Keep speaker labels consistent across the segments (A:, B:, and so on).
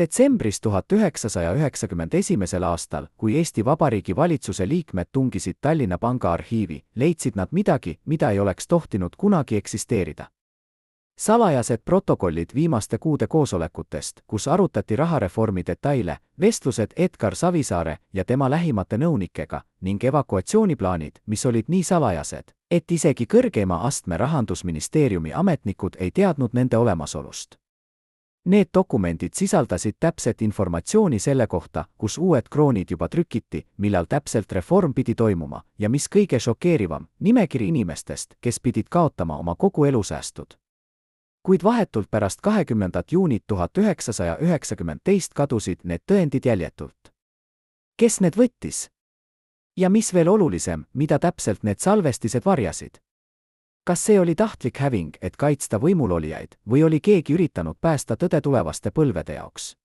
A: Detsembris 1991. aastal, kui Eesti Vabariigi valitsuse liikmed tungisid Tallinna Panga arhiivi, leidsid nad midagi, mida ei oleks tohtinud kunagi eksisteerida. Salajased protokollid viimaste kuude koosolekutest, kus arutati rahareformi detaile, vestlused Edgar Savisaare ja tema lähimate nõunikega ning evakuatsiooniplaanid, mis olid nii salajased, et isegi kõrgema astme Rahandusministeeriumi ametnikud ei teadnud nende olemasolust. Need dokumendid sisaldasid täpset informatsiooni selle kohta, kus uued kroonid juba trükiti, millal täpselt reform pidi toimuma ja mis kõige šokeerivam, nimekiri inimestest, kes pidid kaotama oma kogu elusäästud. Kuid vahetult pärast 20. juunit 1992 kadusid need tõendid jäljetult. Kes need võttis? Ja mis veel olulisem, mida täpselt need salvestised varjasid? Kas see oli tahtlik häving, et kaitsta võimulolijaid, või oli keegi üritanud päästa tõde tulevaste põlvede jaoks?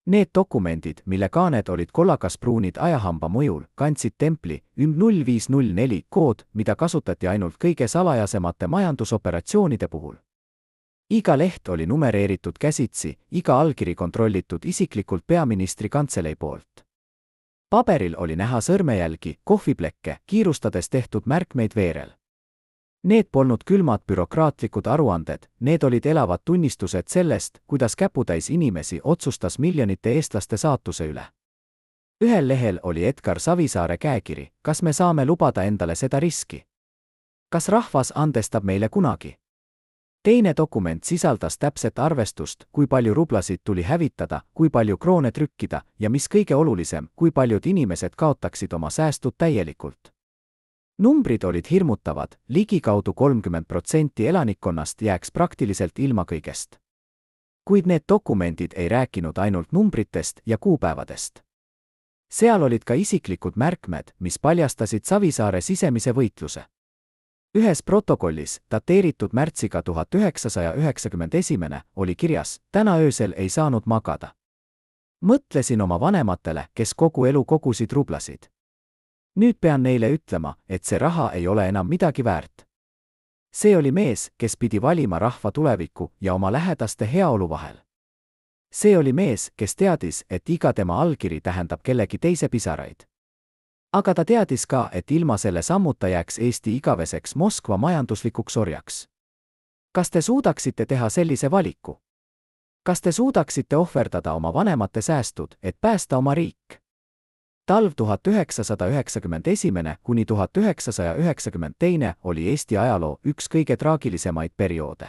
A: Need dokumendid, mille kaaned olid kollakaspruunid ajahamba mõjul, kandsid templi YM0504 kood, mida kasutati ainult kõige salajasemate majandusoperatsioonide puhul. Iga leht oli numereeritud käsitsi, iga allkiri kontrollitud isiklikult peaministri kantselei poolt. Paberil oli näha sõrmejälgi, kohviplekke, kiirustades tehtud märkmeid veerel. Need polnud külmad bürokraatlikud aruanded, need olid elavad tunnistused sellest, kuidas käputäis inimesi otsustas miljonite eestlaste saatuse üle. Ühel lehel oli Edgar Savisaare käekiri, kas me saame lubada endale seda riski? Kas rahvas andestab meile kunagi? Teine dokument sisaldas täpset arvestust, kui palju rublasid tuli hävitada, kui palju kroone trükkida ja mis kõige olulisem, kui paljud inimesed kaotaksid oma säästud täielikult. Numbrid olid hirmutavad, ligikaudu 30% elanikkonnast jääks praktiliselt ilma kõigest. Kuid need dokumendid ei rääkinud ainult numbritest ja kuupäevadest. Seal olid ka isiklikud märkmed, mis paljastasid Savisaare sisemise võitluse. Ühes protokollis, dateeritud märtsiga 1991, oli kirjas, täna öösel ei saanud magada. Mõtlesin oma vanematele, kes kogu elu kogusid rublasid. Nüüd pean neile ütlema, et see raha ei ole enam midagi väärt. See oli mees, kes pidi valima rahva tuleviku ja oma lähedaste heaolu vahel. See oli mees, kes teadis, et iga tema allkiri tähendab kellegi teise pisaraid. Aga ta teadis ka, et ilma selle sammuta jääks Eesti igaveseks Moskva majanduslikuks orjaks. Kas te suudaksite teha sellise valiku? Kas te suudaksite ohverdada oma vanemate säästud, et päästa oma riik? Talv 1991 kuni 1992 oli Eesti ajaloo üks kõige traagilisemaid perioode.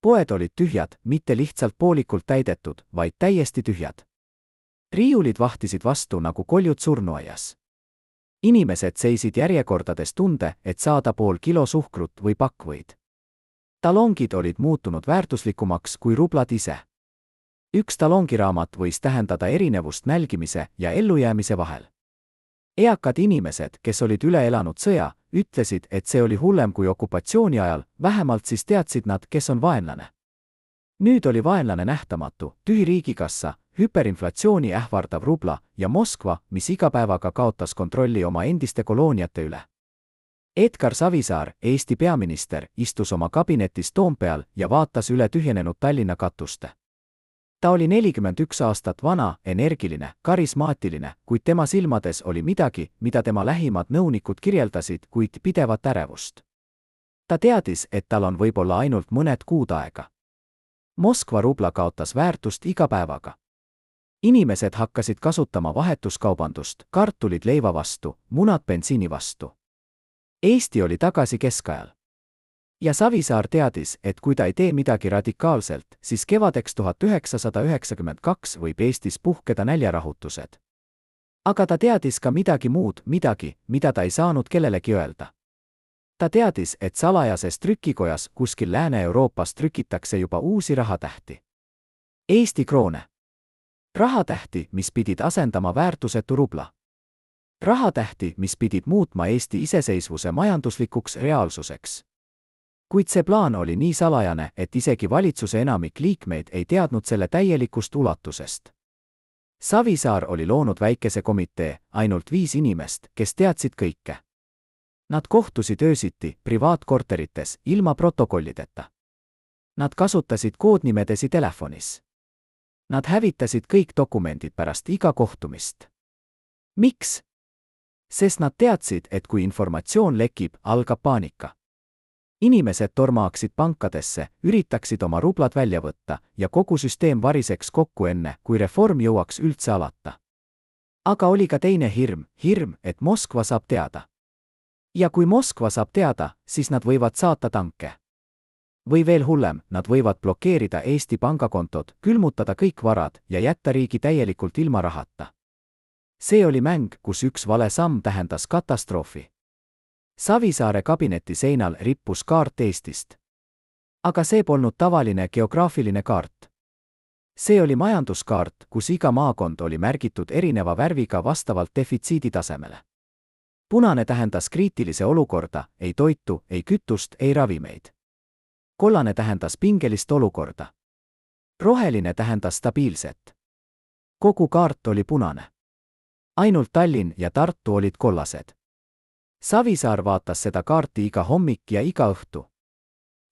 A: Poed olid tühjad, mitte lihtsalt poolikult täidetud, vaid täiesti tühjad. Riiulid vahtisid vastu nagu koljud surnuaias. Inimesed seisid järjekordades tunde, et saada pool kilo suhkrut või pakkvõid. Talongid olid muutunud väärtuslikumaks kui rublad ise. Üks talongiraamat võis tähendada erinevust nälgimise ja ellujäämise vahel. Eakad inimesed, kes olid üle elanud sõja, ütlesid, et see oli hullem kui okupatsiooni ajal, vähemalt siis teadsid nad, kes on vaenlane. Nüüd oli vaenlane nähtamatu, tühi riigikassa, hüperinflatsiooni ähvardav rubla ja Moskva, mis iga päevaga kaotas kontrolli oma endiste kolooniate üle. Edgar Savisaar, Eesti peaminister, istus oma kabinetis Toompeal ja vaatas üle tühjenenud Tallinna katuste. Ta oli 41 aastat vana, energiline, karismaatiline, kuid tema silmades oli midagi, mida tema lähimad nõunikud kirjeldasid, kuid pidevat ärevust. Ta teadis, et tal on võib-olla ainult mõned kuud aega. Moskva rubla kaotas väärtust iga päevaga. Inimesed hakkasid kasutama vahetuskaubandust, kartulid leiva vastu, munad bensiini vastu. Eesti oli tagasi keskajal. Ja Savisaar teadis, et kui ta ei tee midagi radikaalselt, siis kevadeks 1992 võib Eestis puhkeda näljarahutused. Aga ta teadis ka midagi muud, midagi, mida ta ei saanud kellelegi öelda. Ta teadis, et salajases trükikojas kuskil Lääne-Euroopas trükitakse juba uusi rahatähti. Eesti kroone. Rahatähti, mis pidid asendama väärtusetu rubla. Rahatähti, mis pidid muutma Eesti iseseisvuse majanduslikuks reaalsuseks. Kuid see plaan oli nii salajane, et isegi valitsuse enamik liikmeid ei teadnud selle täielikust ulatusest. Savisaar oli loonud väikese komitee, ainult 5 inimest, kes teadsid kõike. Nad kohtusid öösiti, privaatkorterites, ilma protokollideta. Nad kasutasid koodnimedesi telefonis. Nad hävitasid kõik dokumendid pärast iga kohtumist. Miks? Sest nad teadsid, et kui informatsioon lekib, algab paanika. Inimesed tormaaksid pankadesse, üritaksid oma rublad välja võtta ja kogu süsteem variseks kokku enne, kui reform jõuaks üldse alata. Aga oli ka teine hirm, et Moskva saab teada. Ja kui Moskva saab teada, siis nad võivad saata tanke. Või veel hullem, nad võivad blokeerida Eesti pangakontod, külmutada kõik varad ja jätta riigi täielikult ilma rahata. See oli mäng, kus üks vale samm tähendas katastroofi. Savisaare kabineti seinal rippus kaart Eestist. Aga see polnud tavaline geograafiline kaart. See oli majanduskaart, kus iga maakond oli märgitud erineva värviga vastavalt defitsiidi tasemele. Punane tähendas kriitilise olukorda, ei toitu, ei kütust, ei ravimeid. Kollane tähendas pingelist olukorda. Roheline tähendas stabiilset. Kogu kaart oli punane. Ainult Tallinn ja Tartu olid kollased. Savisaar vaatas seda kaarti iga hommik ja iga õhtu.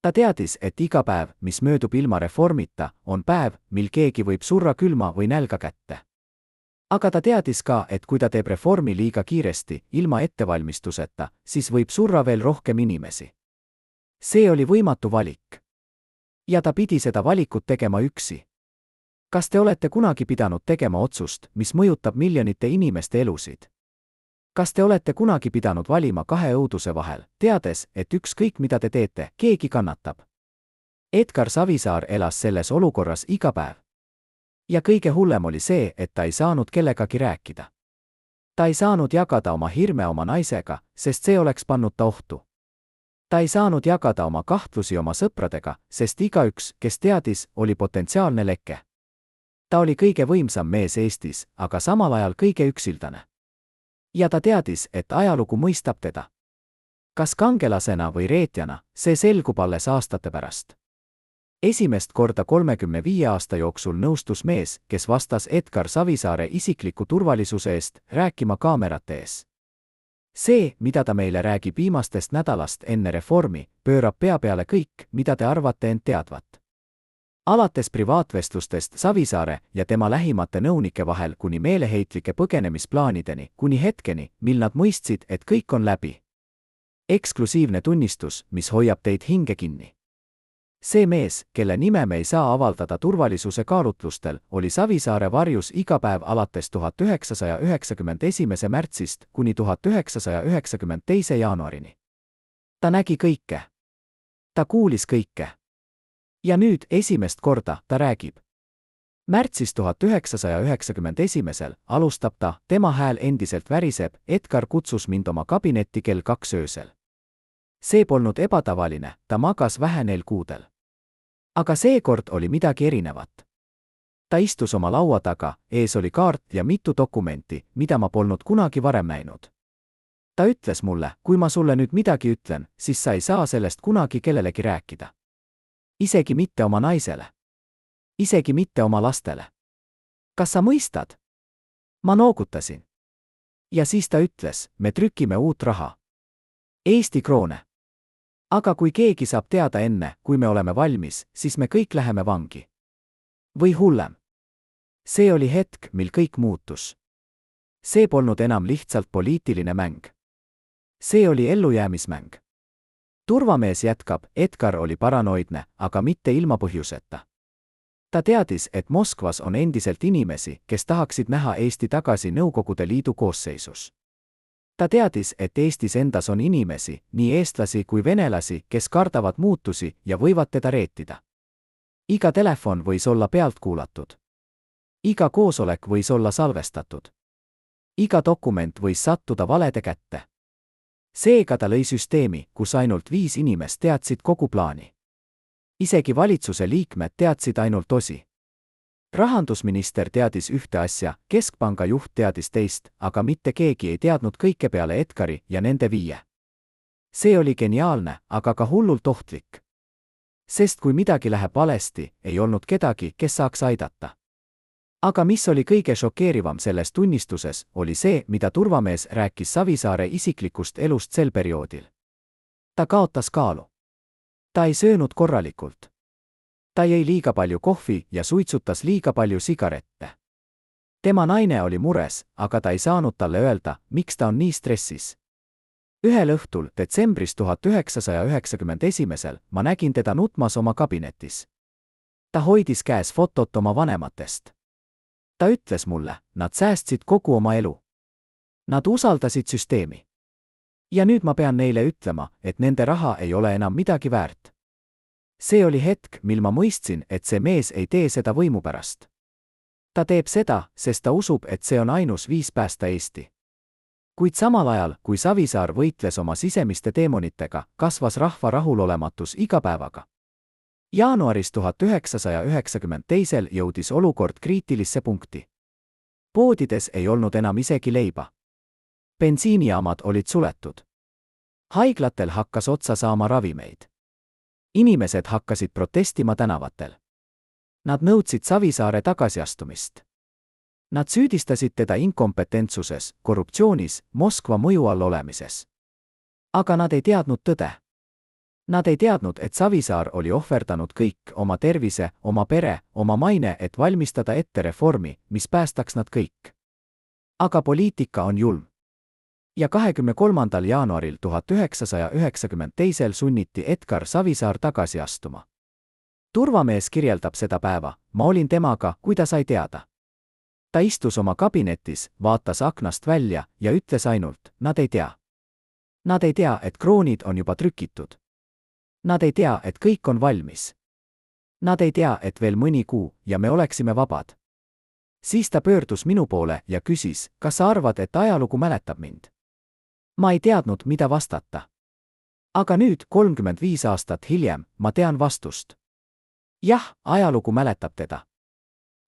A: Ta teadis, et iga päev, mis möödub ilma reformita, on päev, mil keegi võib surra külma või nälga kätte. Aga ta teadis ka, et kui ta teeb reformi liiga kiiresti, ilma ettevalmistuseta, siis võib surra veel rohkem inimesi. See oli võimatu valik. Ja ta pidi seda valikut tegema üksi. Kas te olete kunagi pidanud tegema otsust, mis mõjutab miljonite inimeste elusid? Kas te olete kunagi pidanud valima kahe õuduse vahel, teades, et ükskõik mida te teete, keegi kannatab? Edgar Savisaar elas selles olukorras iga päev. Ja kõige hullem oli see, et ta ei saanud kellegagi rääkida. Ta ei saanud jagada oma hirme oma naisega, sest see oleks pannud ta ohtu. Ta ei saanud jagada oma kahtlusi oma sõpradega, sest igaüks, kes teadis, oli potentsiaalne leke. Ta oli kõige võimsam mees Eestis, aga samal ajal kõige üksildane. Ja ta teadis, et ajalugu mõistab teda. Kas kangelasena või reetjana, see selgub alles aastate pärast. Esimest korda 35 aasta jooksul nõustus mees, kes vastas Edgar Savisaare isikliku turvalisuse eest, rääkima kaamerate ees. See, mida ta meile räägib viimastest nädalast enne reformi, pöörab pea peale kõik, mida te arvate end teadvat. Alates privaatvestlustest Savisaare ja tema lähimate nõunike vahel kuni meeleheitlike põgenemisplaanideni, kuni hetkeni, mil nad mõistsid, et kõik on läbi. Eksklusiivne tunnistus, mis hoiab teid hinge kinni. See mees, kelle nime me ei saa avaldada turvalisuse kaalutlustel, oli Savisaare varjus iga päev alates 1991. märtsist kuni 1992. jaanuarini. Ta nägi kõike. Ta kuulis kõike. Ja nüüd esimest korda ta räägib. Märtsis 1991. alustab ta, tema hääl endiselt väriseb, Edgar kutsus mind oma kabinetti kell 2 öösel. See polnud ebatavaline, ta magas vähe neil kuudel. Aga seekord oli midagi erinevat. Ta istus oma laua taga, ees oli kaart ja mitu dokumenti, mida ma polnud kunagi varem näinud. Ta ütles mulle, kui ma sulle nüüd midagi ütlen, siis sa ei saa sellest kunagi kellelegi rääkida. Isegi mitte oma naisele. Isegi mitte oma lastele. Kas sa mõistad? Ma noogutasin. Ja siis ta ütles, me trükime uut raha. Eesti kroone. Aga kui keegi saab teada enne, kui me oleme valmis, siis me kõik läheme vangi. Või hullem. See oli hetk, mil kõik muutus. See polnud enam lihtsalt poliitiline mäng. See oli ellujäämismäng. Turvamees jätkab, Edgar oli paranoidne, aga mitte ilma põhjuseta. Ta teadis, et Moskvas on endiselt inimesi, kes tahaksid näha Eesti tagasi Nõukogude Liidu koosseisus. Ta teadis, et Eestis endas on inimesi, nii eestlasi kui venelasi, kes kardavad muutusi ja võivad teda reetida. Iga telefon võis olla pealt kuulatud. Iga koosolek võis olla salvestatud. Iga dokument võis sattuda valede kätte. Seega ta lõi süsteemi, kus ainult 5 inimest teadsid kogu plaani. Isegi valitsuse liikmed teadsid ainult osi. Rahandusminister teadis ühte asja, keskpanga juht teadis teist, aga mitte keegi ei teadnud kõike peale Edgari ja nende 5. See oli geniaalne, aga ka hullult ohtlik. Sest kui midagi läheb valesti, ei olnud kedagi, kes saaks aidata. Aga mis oli kõige šokeerivam selles tunnistuses, oli see, mida turvamees rääkis Savisaare isiklikust elust sel perioodil. Ta kaotas kaalu. Ta ei söönud korralikult. ta jõi liiga palju kohvi ja suitsutas liiga palju sigarette. tema naine oli mures, aga ta ei saanud talle öelda, miks ta on nii stressis. ühel õhtul detsembris 1991 ma nägin teda nutmas oma kabinetis. ta hoidis käes fotot oma vanematest. ta ütles mulle, nad säästsid kogu oma elu. Nad usaldasid süsteemi. ja nüüd ma pean neile ütlema, et nende raha ei ole enam midagi väärt. see oli hetk, mil ma mõistsin, et see mees ei tee seda võimu pärast. ta teeb seda, sest ta usub, et see on ainus viis päästa Eesti. kuid samal ajal, kui Savisaar võitles oma sisemiste teemonitega, kasvas rahva rahulolematus iga päevaga. Jaanuaris 1992 jõudis olukord kriitilisse punkti. poodides ei olnud enam isegi leiba. bensiinijaamad olid suletud. haiglatel hakkas otsa saama ravimeid. inimesed hakkasid protestima tänavatel. Nad nõudsid Savisaare tagasiastumist. Nad süüdistasid teda inkompetentsuses, korruptsioonis, Moskva mõju all olemises. Aga nad ei teadnud tõde. Nad ei teadnud, et Savisaar oli ohverdanud kõik, oma tervise, oma pere, oma maine, et valmistada ette reformi, mis päästaks nad kõik. Aga poliitika on julm. Ja 23. jaanuaril 1992 sunniti Edgar Savisaar tagasi astuma. turvamees kirjeldab seda päeva, ma olin temaga, kui ta sai teada. ta istus oma kabinetis, vaatas aknast välja ja ütles ainult, nad ei tea. Nad ei tea, et kroonid on juba trükitud. Nad ei tea, et kõik on valmis. Nad ei tea, et veel mõni kuu ja me oleksime vabad. Siis ta pöördus minu poole ja küsis, kas sa arvad, et ajalugu mäletab mind? Ma ei teadnud, mida vastata. Aga nüüd, 35 aastat hiljem, ma tean vastust. Jah, ajalugu mäletab teda.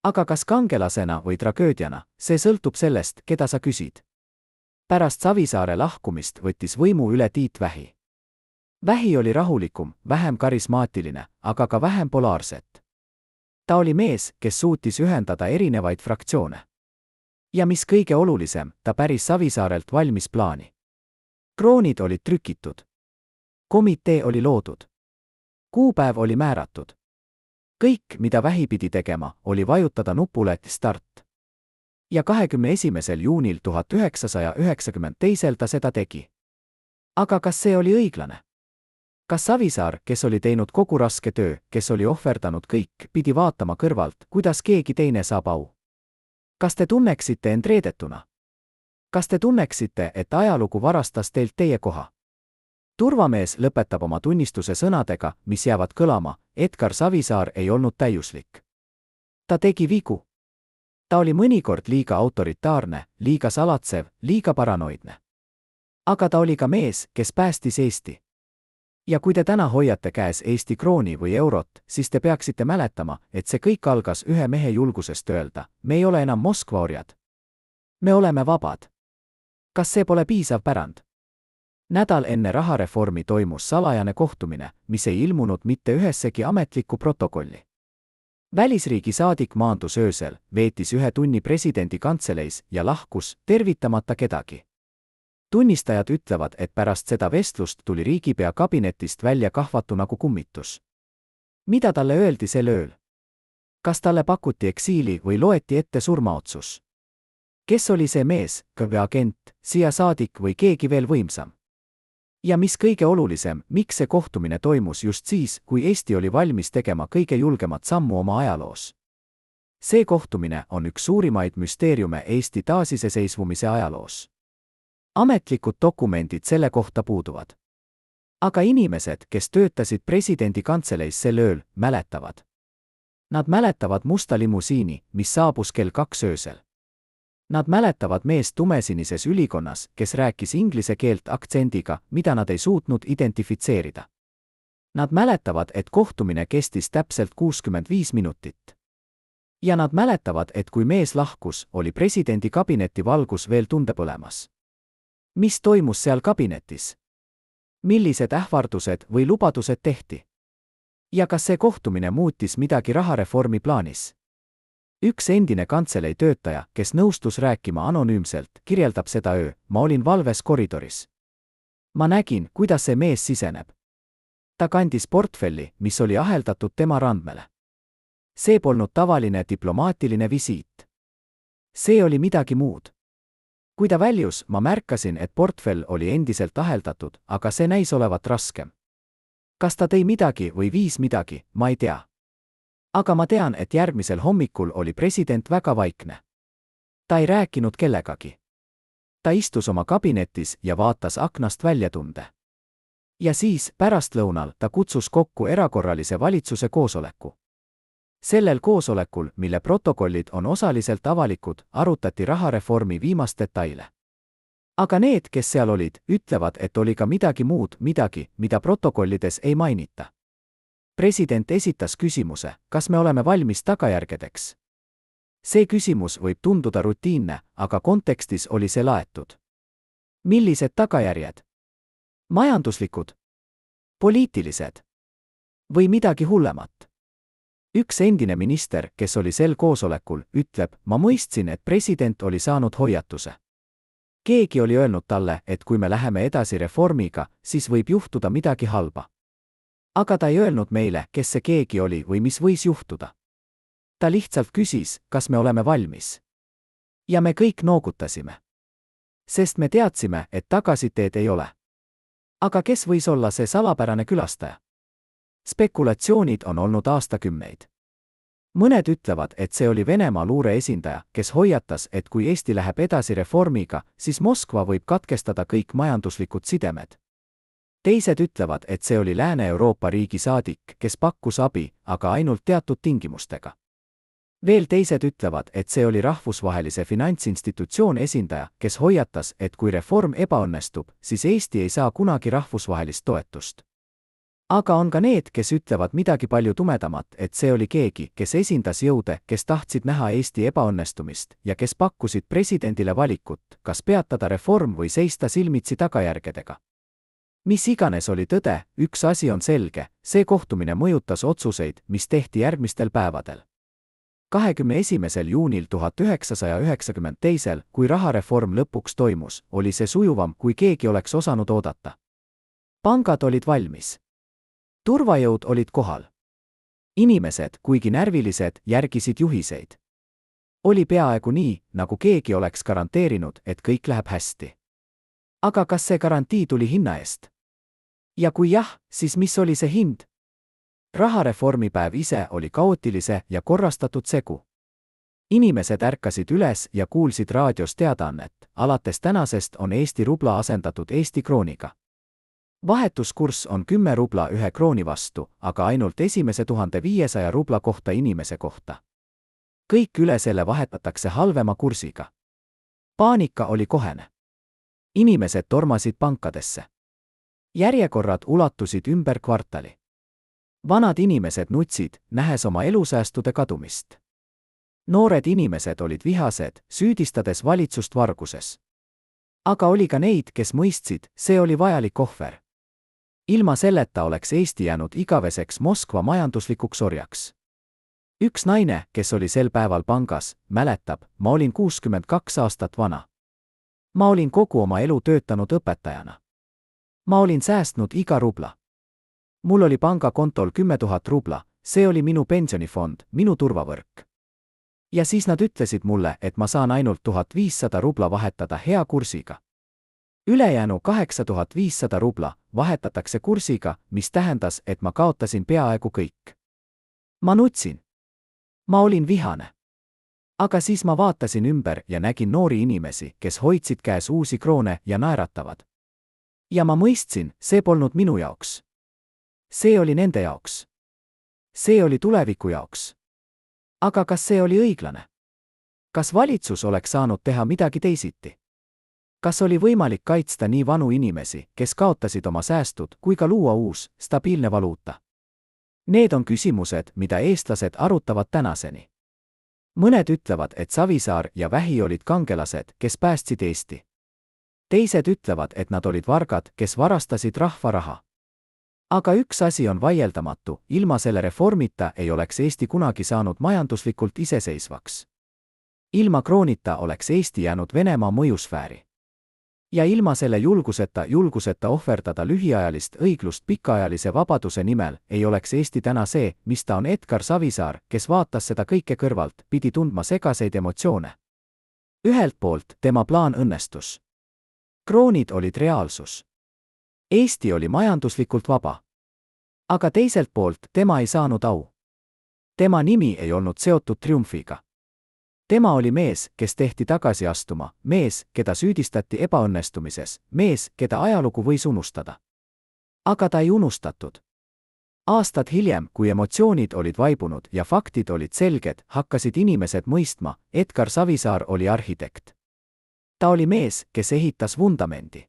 A: Aga kas kangelasena või tragöödiana, see sõltub sellest, keda sa küsid. Pärast Savisaare lahkumist võttis võimu üle Tiit Vähi. Vähi oli rahulikum, vähem karismaatiline, aga ka vähem polaarset. Ta oli mees, kes suutis ühendada erinevaid fraktsioone. Ja mis kõige olulisem, ta päris Savisaarelt valmis plaani. kroonid olid trükitud. Komitee oli loodud. Kuupäev oli määratud. Kõik, mida Vähi pidi tegema, oli vajutada nupule start. Ja 21. juunil 1992 ta seda tegi. Aga kas see oli õiglane? Kas Savisaar, kes oli teinud kogu raske töö, kes oli ohverdanud kõik, pidi vaatama kõrvalt, kuidas keegi teine saab au? Kas te tunneksite end reedetuna? Kas te tunneksite, et ajalugu varastas teilt teie koha? Turvamees lõpetab oma tunnistuse sõnadega, mis jäävad kõlama, Edgar Savisaar ei olnud täiuslik. Ta tegi vigu. Ta oli mõnikord liiga autoritaarne, liiga salatsev, liiga paranoidne. Aga ta oli ka mees, kes päästis Eesti. Ja kui te täna hoiate käes Eesti krooni või eurot, siis te peaksite mäletama, et see kõik algas ühe mehe julgusest öelda, me ei ole enam Moskva orjad. Me oleme vabad. Kas see pole piisav pärand? Nädal enne rahareformi toimus salajane kohtumine, mis ei ilmunud mitte ühessegi ametlikku protokolli. Välisriigi saadik maandus öösel, veetis 1 tunni presidendi kantseleis ja lahkus, tervitamata kedagi. Tunnistajad ütlevad, et pärast seda vestlust tuli riigipea kabinetist välja kahvatu nagu kummitus. Mida talle öeldi sel ööl? Kas talle pakuti eksiili või loeti ette surmaotsus? Kes oli see mees, KGB-agent, siia saadik või keegi veel võimsam? Ja mis kõige olulisem, miks see kohtumine toimus just siis, kui Eesti oli valmis tegema kõige julgemat sammu oma ajaloos? See kohtumine on üks suurimaid müsteeriume Eesti taasiseseisvumise ajaloos. Ametlikud dokumendid selle kohta puuduvad. Aga inimesed, kes töötasid presidendi kantseleis sel ööl, mäletavad. Nad mäletavad musta limusiini, mis saabus kell 2 öösel. Nad mäletavad meest tumesinises ülikonnas, kes rääkis inglise keelt aktsendiga, mida nad ei suutnud identifitseerida. Nad mäletavad, et kohtumine kestis täpselt 65 minutit. Ja nad mäletavad, et kui mees lahkus, oli presidendi kabineti valgus veel tunda põlemas. Mis toimus seal kabinetis? Millised ähvardused või lubadused tehti? Ja kas see kohtumine muutis midagi rahareformi plaanis? Üks endine kantselei töötaja, kes nõustus rääkima anonüümselt, kirjeldab seda öö, ma olin valves koridoris. Ma nägin, kuidas see mees siseneb. Ta kandis portfelli, mis oli aheldatud tema randmele. See polnud tavaline diplomaatiline visiit. See oli midagi muud. Kui ta väljus, ma märkasin, et portfell oli endiselt aheldatud, aga see näis olevat raskem. Kas ta tõi midagi või viis midagi, ma ei tea. Aga ma tean, et järgmisel hommikul oli president väga vaikne. Ta ei rääkinud kellegagi. Ta istus oma kabinetis ja vaatas aknast väljatunde. Ja siis, pärastlõunal, ta kutsus kokku erakorralise valitsuse koosoleku. Sellel koosolekul, mille protokollid on osaliselt avalikud, arutati rahareformi viimast detaile. Aga need, kes seal olid, ütlevad, et oli ka midagi muud, midagi, mida protokollides ei mainita. President esitas küsimuse, kas me oleme valmis tagajärgedeks. See küsimus võib tunduda rutiinne, aga kontekstis oli see laetud. Millised tagajärjed? Majanduslikud? Poliitilised? Või midagi hullemat? Üks endine minister, kes oli sel koosolekul, ütleb, ma mõistsin, et president oli saanud hoiatuse. Keegi oli öelnud talle, et kui me läheme edasi reformiga, siis võib juhtuda midagi halba. Aga ta ei öelnud meile, kes see keegi oli või mis võis juhtuda. Ta lihtsalt küsis, kas me oleme valmis. Ja me kõik noogutasime. Sest me teadsime, et tagasiteed ei ole. Aga kes võis olla see salapärane külastaja? Spekulatsioonid on olnud aastakümneid. Mõned ütlevad, et see oli Venemaa luure esindaja, kes hoiatas, et kui Eesti läheb edasi reformiga, siis Moskva võib katkestada kõik majanduslikud sidemed. Teised ütlevad, et see oli Lääne-Euroopa riigi saadik, kes pakkus abi, aga ainult teatud tingimustega. Veel teised ütlevad, et see oli rahvusvahelise finantsinstitutsioon esindaja, kes hoiatas, et kui reform ebaõnnestub, siis Eesti ei saa kunagi rahvusvahelist toetust. Aga on ka need, kes ütlevad midagi palju tumedamat, et see oli keegi, kes esindas jõude, kes tahtsid näha Eesti ebaõnnestumist ja kes pakkusid presidendile valikut, kas peatada reform või seista silmitsi tagajärgedega. Mis iganes oli tõde, üks asi on selge, see kohtumine mõjutas otsuseid, mis tehti järgmistel päevadel. 21. juunil 1992, kui rahareform lõpuks toimus, oli see sujuvam, kui keegi oleks osanud oodata. Pangad olid valmis. Turvajõud olid kohal. Inimesed, kuigi närvilised, järgisid juhiseid. Oli peaaegu nii, nagu keegi oleks garanteerinud, et kõik läheb hästi. Aga kas see garantii tuli hinna eest? Ja kui jah, siis mis oli see hind? Rahareformi päev ise oli kaootilise ja korrastatud segu. Inimesed ärkasid üles ja kuulsid raadios teadaannet, alates tänasest on Eesti rubla asendatud Eesti krooniga. Vahetuskurss on 10 rubla 1 krooni vastu, aga ainult esimese 1500 rubla kohta inimese kohta. Kõik üle selle vahetatakse halvema kursiga. Paanika oli kohene. Inimesed tormasid pankadesse. Järjekorrad ulatusid ümber kvartali. Vanad inimesed nutsid, nähes oma elusäästude kadumist. Noored inimesed olid vihased, süüdistades valitsust varguses. Aga oli ka neid, kes mõistsid, see oli vajalik ohver. Ilma selleta oleks Eesti jäänud igaveseks Moskva majanduslikuks orjaks. Üks naine, kes oli sel päeval pangas, mäletab, ma olin 62 aastat vana. Ma olin kogu oma elu töötanud õpetajana. Ma olin säästnud iga rubla. Mul oli pangakontol 10 000 rubla, see oli minu pensionifond, minu turvavõrk. Ja siis nad ütlesid mulle, et ma saan ainult 1500 rubla vahetada hea kursiga. Ülejäänu 8500 rubla vahetatakse kursiga, mis tähendas, et ma kaotasin peaaegu kõik. Ma nutsin. Ma olin vihane. Aga siis ma vaatasin ümber ja nägin noori inimesi, kes hoidsid käes uusi kroone ja naeratavad. Ja ma mõistsin, see polnud minu jaoks. See oli nende jaoks. See oli tuleviku jaoks. Aga kas see oli õiglane? Kas valitsus oleks saanud teha midagi teisiti? Kas oli võimalik kaitsta nii vanu inimesi, kes kaotasid oma säästud, kui ka luua uus, stabiilne valuuta? Need on küsimused, mida eestlased arutavad tänaseni. Mõned ütlevad, et Savisaar ja Vähi olid kangelased, kes päästsid Eesti. Teised ütlevad, et nad olid vargad, kes varastasid rahva raha. Aga üks asi on vaieldamatu, ilma selle reformita ei oleks Eesti kunagi saanud majanduslikult iseseisvaks. Ilma kroonita oleks Eesti jäänud Venemaa mõjusfääri. Ja ilma selle julguseta ohverdada lühiajalist õiglust pikaajalise vabaduse nimel ei oleks Eesti täna see, mis ta on. Edgar Savisaar, kes vaatas seda kõike kõrvalt, pidi tundma segaseid emotsioone. Ühelt poolt tema plaan õnnestus. Kroonid olid reaalsus. Eesti oli majanduslikult vaba. Aga teiselt poolt tema ei saanud au. Tema nimi ei olnud seotud triumfiga. Tema oli mees, kes tehti tagasi astuma, mees, keda süüdistati ebaõnnestumises, mees, keda ajalugu võis unustada. Aga ta ei unustatud. Aastad hiljem, kui emotsioonid olid vaibunud ja faktid olid selged, hakkasid inimesed mõistma, Edgar Savisaar oli arhitekt. Ta oli mees, kes ehitas vundamendi.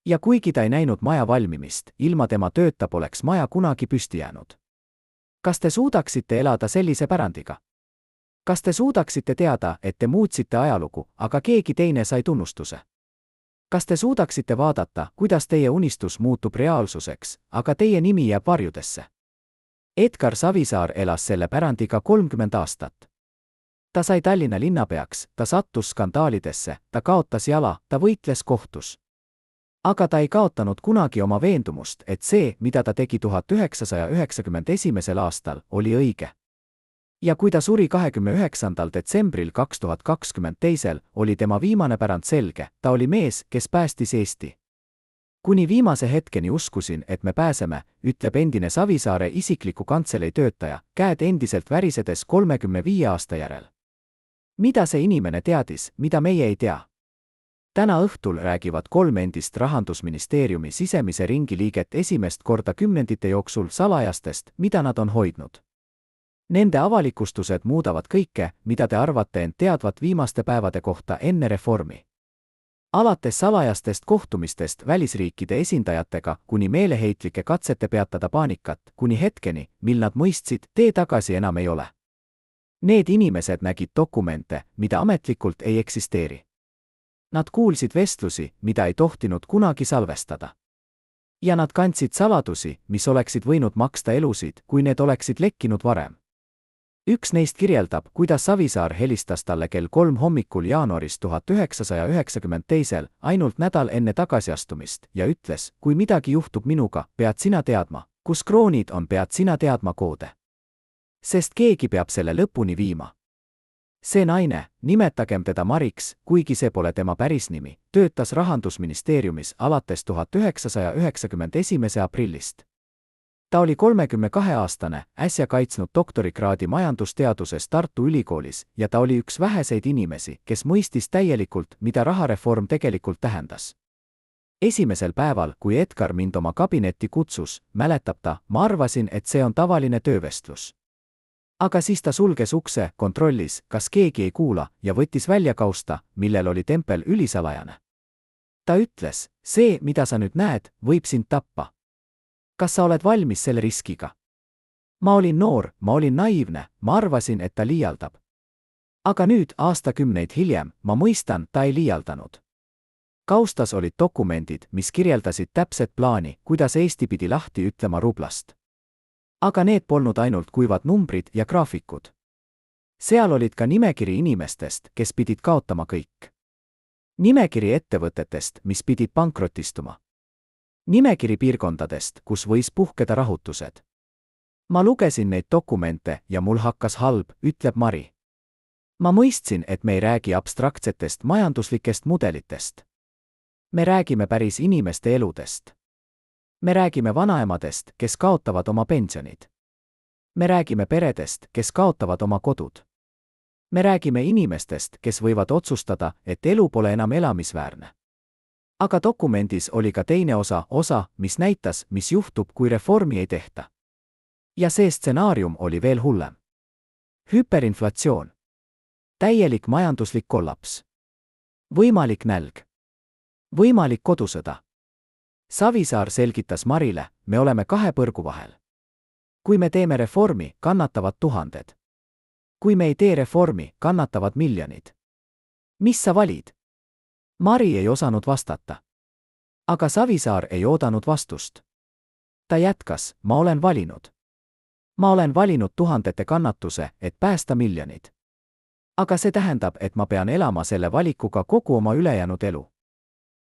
A: Ja kuigi ta ei näinud maja valmimist, ilma tema tööta poleks maja kunagi püsti jäänud. Kas te suudaksite elada sellise pärandiga? Kas te suudaksite teada, et te muutsite ajalugu, aga keegi teine sai tunnustuse? Kas te suudaksite vaadata, kuidas teie unistus muutub reaalsuseks, aga teie nimi jääb varjudesse? Edgar Savisaar elas selle pärandiga 30 aastat. Ta sai Tallinna linnapeaks, ta sattus skandaalidesse, ta kaotas jala, ta võitles kohtus. Aga ta ei kaotanud kunagi oma veendumust, et see, mida ta tegi 1991. aastal, oli õige. Ja kui ta suri 29. detsembril 2022, oli tema viimane pärand selge, ta oli mees, kes päästis Eesti. Kuni viimase hetkeni uskusin, et me pääseme, ütleb endine Savisaare isikliku kantselei töötaja, käed endiselt värisedes 35 aasta järel. Mida see inimene teadis, mida meie ei tea? Täna õhtul räägivad 3 endist Rahandusministeeriumi sisemise ringi liiget esimest korda kümnendite jooksul salajastest, mida nad on hoidnud. Nende avalikustused muudavad kõike, mida te arvate end teadvat viimaste päevade kohta enne reformi. Alates salajastest kohtumistest välisriikide esindajatega kuni meeleheitlike katsete peatada paanikat, kuni hetkeni, mil nad mõistsid, tee tagasi enam ei ole. Need inimesed nägid dokumente, mida ametlikult ei eksisteeri. Nad kuulsid vestlusi, mida ei tohtinud kunagi salvestada. Ja nad kandsid saladusi, mis oleksid võinud maksta elusid, kui need oleksid lekkinud varem. Üks neist kirjeldab, kuidas Savisaar helistas talle kell 3 hommikul jaanuaris 1992, ainult nädal enne tagasiastumist, ja ütles, kui midagi juhtub minuga, pead sina teadma, kus kroonid on, pead sina teadma koode. Sest keegi peab selle lõpuni viima. See naine, nimetagem teda Mariks, kuigi see pole tema päris nimi, töötas Rahandusministeeriumis alates 1991. aprillist. Ta oli 32-aastane, äsja kaitsnud doktorikraadi majandusteaduses Tartu Ülikoolis ja ta oli üks väheseid inimesi, kes mõistis täielikult, mida rahareform tegelikult tähendas. Esimesel päeval, kui Edgar mind oma kabinetti kutsus, mäletab ta, ma arvasin, et see on tavaline töövestlus. Aga siis ta sulges ukse, kontrollis, kas keegi ei kuula ja võttis välja kausta, millel oli tempel ülisalajane. Ta ütles, see, mida sa nüüd näed, võib sind tappa. Kas sa oled valmis selle riskiga? Ma olin noor, ma olin naiivne, ma arvasin, et ta liialdab. Aga nüüd, aastakümneid hiljem, ma mõistan, ta ei liialdanud. Kaustas olid dokumendid, mis kirjeldasid täpset plaani, kuidas Eesti pidi lahti ütlema rublast. Aga need polnud ainult kuivad numbrid ja graafikud. Seal olid ka nimekiri inimestest, kes pidid kaotama kõik. Nimekiri ettevõtetest, mis pidid pankrotistuma. Nimekiri piirkondadest, kus võis puhkeda rahutused. Ma lugesin neid dokumente ja mul hakkas halb, ütleb Mari. Ma mõistsin, et me ei räägi abstraktsetest majanduslikest mudelitest. Me räägime päris inimeste eludest. Me räägime vanaemadest, kes kaotavad oma pensionid. Me räägime peredest, kes kaotavad oma kodud. Me räägime inimestest, kes võivad otsustada, et elu pole enam elamisväärne. Aga dokumendis oli ka teine osa, mis näitas, mis juhtub, kui reformi ei tehta. Ja see stsenaarium oli veel hullem. Hüperinflatsioon. Täielik majanduslik kollaps. Võimalik nälg. Võimalik kodusõda. Savisaar selgitas Marile, me oleme kahe põrgu vahel. Kui me teeme reformi, kannatavad tuhanded. Kui me ei tee reformi, kannatavad miljonid. Mis sa valid? Mari ei osanud vastata. Aga Savisaar ei oodanud vastust. Ta jätkas, ma olen valinud. Ma olen valinud tuhandete kannatuse, et päästa miljonid. Aga see tähendab, et ma pean elama selle valikuga kogu oma ülejäänud elu.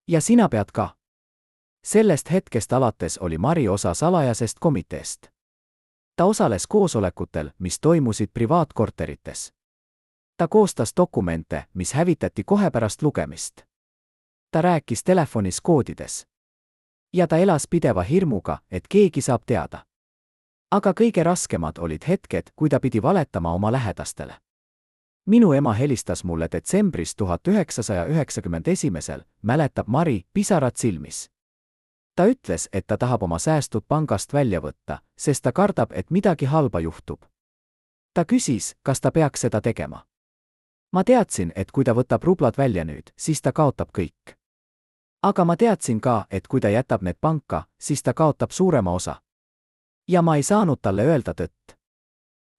A: Ja sina pead ka. Sellest hetkest alates oli Mari osa salajasest komiteest. Ta osales koosolekutel, mis toimusid privaatkorterites. Ta koostas dokumente, mis hävitati kohe pärast lugemist. Ta rääkis telefonis koodides. Ja ta elas pideva hirmuga, et keegi saab teada. Aga kõige raskemad olid hetked, kui ta pidi valetama oma lähedastele. Minu ema helistas mulle detsembris 1991, mäletab Mari, pisarad silmis. Ta ütles, et ta tahab oma säästud pangast välja võtta, sest ta kardab, et midagi halba juhtub. Ta küsis, kas ta peaks seda tegema. Ma teadsin, et kui ta võtab rublad välja nüüd, siis ta kaotab kõik. Aga ma teadsin ka, et kui ta jätab need panka, siis ta kaotab suurema osa. Ja ma ei saanud talle öelda tõtt.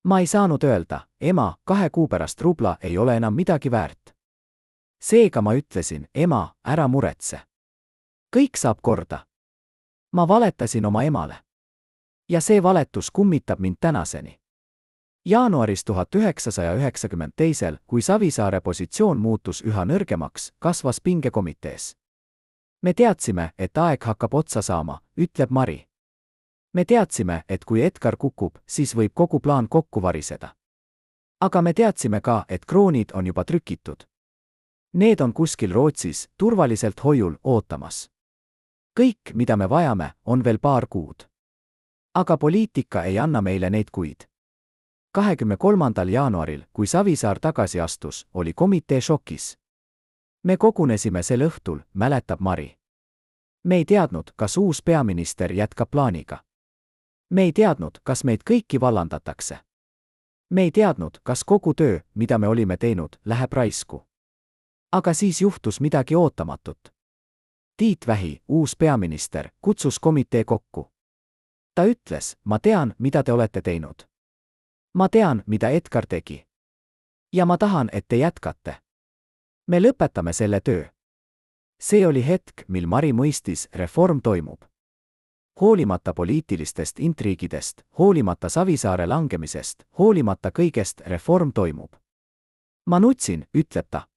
A: Ma ei saanud öelda, ema, 2 kuu pärast rubla ei ole enam midagi väärt. Seega ma ütlesin, ema, ära muretse. Kõik saab korda. Ma valetasin oma emale. Ja see valetus kummitab mind tänaseni. Jaanuaris 1992, kui Savisaare positsioon muutus üha nõrgemaks, kasvas pinge komitees. Me teadsime, et aeg hakkab otsa saama, ütleb Mari. Me teadsime, et kui Edgar kukub, siis võib kogu plaan kokku variseda. Aga me teadsime ka, et kroonid on juba trükitud. Need on kuskil Rootsis, turvaliselt hoiul, ootamas. Kõik, mida me vajame, on veel paar kuud. Aga poliitika ei anna meile neid kuid. 23. jaanuaril, kui Savisaar tagasi astus, oli komitee šokis. Me kogunesime sel õhtul, mäletab Mari. Me ei teadnud, kas uus peaminister jätkab plaaniga. Me ei teadnud, kas meid kõiki vallandatakse. Me ei teadnud, kas kogu töö, mida me olime teinud, läheb raisku. Aga siis juhtus midagi ootamatut. Tiit Vähi, uus peaminister, kutsus komitee kokku. Ta ütles, ma tean, mida te olete teinud. Ma tean, mida Edgar tegi. Ja ma tahan, et te jätkate. Me lõpetame selle töö. See oli hetk, mil Mari mõistis, reform toimub. Hoolimata poliitilistest intriigidest, hoolimata Savisaare langemisest, hoolimata kõigest, reform toimub. Ma nutsin, ütleb ta.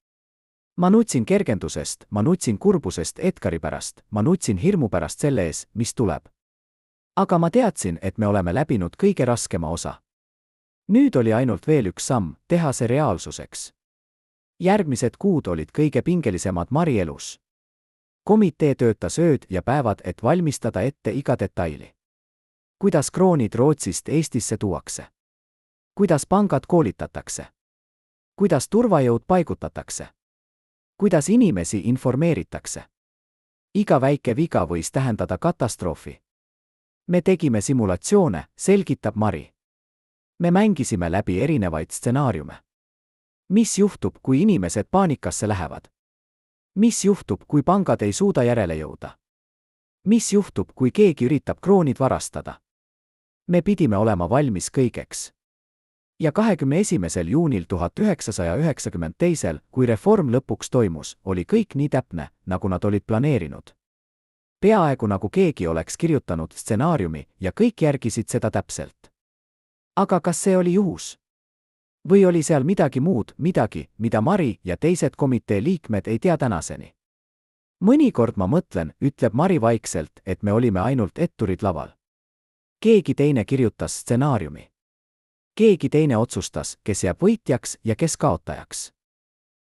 A: Ma nutsin kergendusest, ma nutsin kurbusest Edgari pärast, ma nutsin hirmu pärast selle ees, mis tuleb. Aga ma teadsin, et me oleme läbinud kõige raskema osa. Nüüd oli ainult veel üks samm, teha see reaalsuseks. Järgmised kuud olid kõige pingelisemad Mari elus. Komitee töötas ööd ja päevad, et valmistada ette iga detaili. Kuidas kroonid Rootsist Eestisse tuuakse? Kuidas pangad koolitatakse? Kuidas turvajõud paigutatakse? Kuidas inimesi informeeritakse? Iga väike viga võis tähendada katastroofi. Me tegime simulatsioone, selgitab Mari. Me mängisime läbi erinevaid stsenaariume. Mis juhtub, kui inimesed paanikasse lähevad? Mis juhtub, kui pangad ei suuda järele jõuda? Mis juhtub, kui keegi üritab kroonid varastada? Me pidime olema valmis kõigeks. Ja 21. juunil 1992, kui reform lõpuks toimus, oli kõik nii täpne, nagu nad olid planeerinud. Peaaegu nagu keegi oleks kirjutanud stsenaariumi ja kõik järgisid seda täpselt. Aga kas see oli juhus? Või oli seal midagi muud, midagi, mida Mari ja teised komitee liikmed ei tea tänaseni? Mõnikord ma mõtlen, ütleb Mari vaikselt, et me olime ainult etturid laval. Keegi teine kirjutas stsenaariumi. Keegi teine otsustas, kes jääb võitjaks ja kes kaotajaks.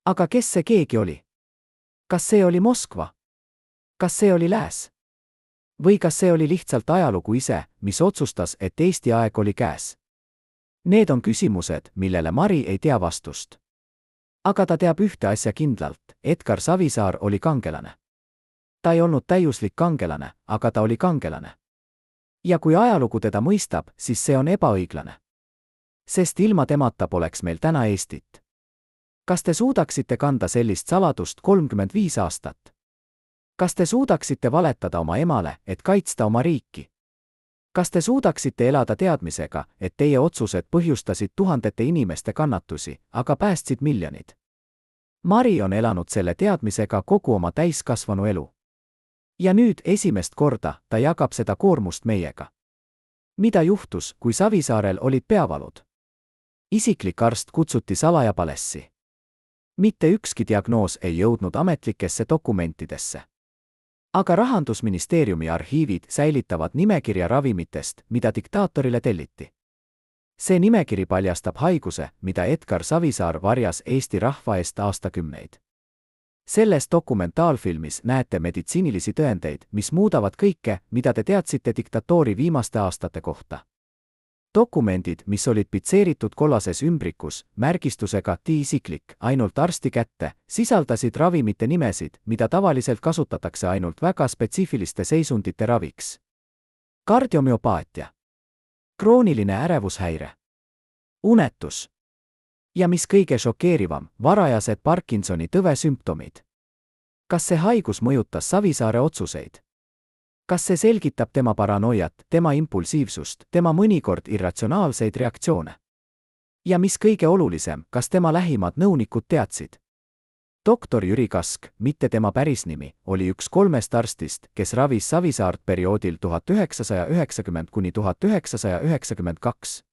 A: Aga kes see keegi oli? Kas see oli Moskva? Kas see oli Lääs? Või kas see oli lihtsalt ajalugu ise, mis otsustas, et Eesti aeg oli käes? Need on küsimused, millele Mari ei tea vastust. Aga ta teab ühte asja kindlalt, Edgar Savisaar oli kangelane. Ta ei olnud täiuslik kangelane, aga ta oli kangelane. Ja kui ajalugu teda mõistab, siis see on ebaõiglane. Sest ilma temata poleks meil täna Eestit. Kas te suudaksite kanda sellist saladust 35 aastat? Kas te suudaksite valetada oma emale, et kaitsta oma riiki? Kas te suudaksite elada teadmisega, et teie otsused põhjustasid tuhandete inimeste kannatusi, aga päästsid miljonid? Mari on elanud selle teadmisega kogu oma täiskasvanu elu. Ja nüüd esimest korda ta jagab seda koormust meiega. Mida juhtus, kui Savisaarel olid peavalud? Isiklik arst kutsuti salaja palessi. Mitte ükski diagnoos ei jõudnud ametlikesse dokumentidesse. Aga Rahandusministeeriumi arhiivid säilitavad nimekirja ravimitest, mida diktaatorile telliti. See nimekiri paljastab haiguse, mida Edgar Savisaar varjas Eesti rahva eest aastakümneid. Selles dokumentaalfilmis näete meditsiinilisi tõendeid, mis muudavad kõike, mida te teadsite diktatoori viimaste aastate kohta. Dokumendid, mis olid pitseeritud kollases ümbrikus, märgistusega isiklik, ainult arsti kätte, sisaldasid ravimite nimesid, mida tavaliselt kasutatakse ainult väga spetsiifiliste seisundite raviks. Kardiomüopaatia, krooniline ärevushäire, unetus ja mis kõige šokeerivam, varajased Parkinsoni tõve sümptomid. Kas see haigus mõjutas Savisaare otsuseid? Kas see selgitab tema paranoiat, tema impulsiivsust, tema mõnikord irratsionaalseid reaktsioone? Ja mis kõige olulisem, kas tema lähimad nõunikud teadsid? Doktor Jüri Kask, mitte tema päris nimi, oli üks 3 arstist, kes ravis Savisaart perioodil 1990–1992.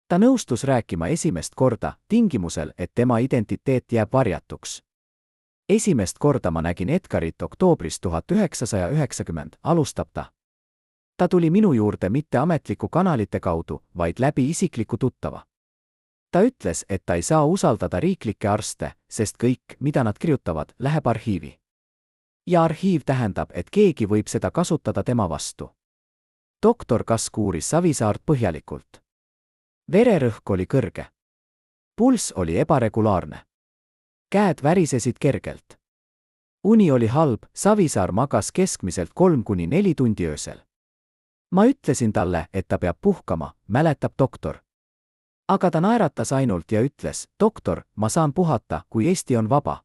A: Ta nõustus rääkima esimest korda, tingimusel, et tema identiteet jääb varjatuks. Esimest korda ma nägin Edgarit oktoobris 1990, alustab ta. Ta tuli minu juurde mitte ametliku kanalite kaudu, vaid läbi isikliku tuttava. Ta ütles, et ta ei saa usaldada riiklikke arste, sest kõik, mida nad kirjutavad, läheb arhiivi. Ja arhiiv tähendab, et keegi võib seda kasutada tema vastu. Doktor Kask uuris Savisaart põhjalikult. Vererõhk oli kõrge. Pulss oli ebaregulaarne. Käed värisesid kergelt. Uni oli halb, Savisaar magas keskmiselt 3–4 tundi öösel. Ma ütlesin talle, et ta peab puhkama, mäletab doktor. Aga ta naeratas ainult ja ütles, doktor, ma saan puhata, kui Eesti on vaba.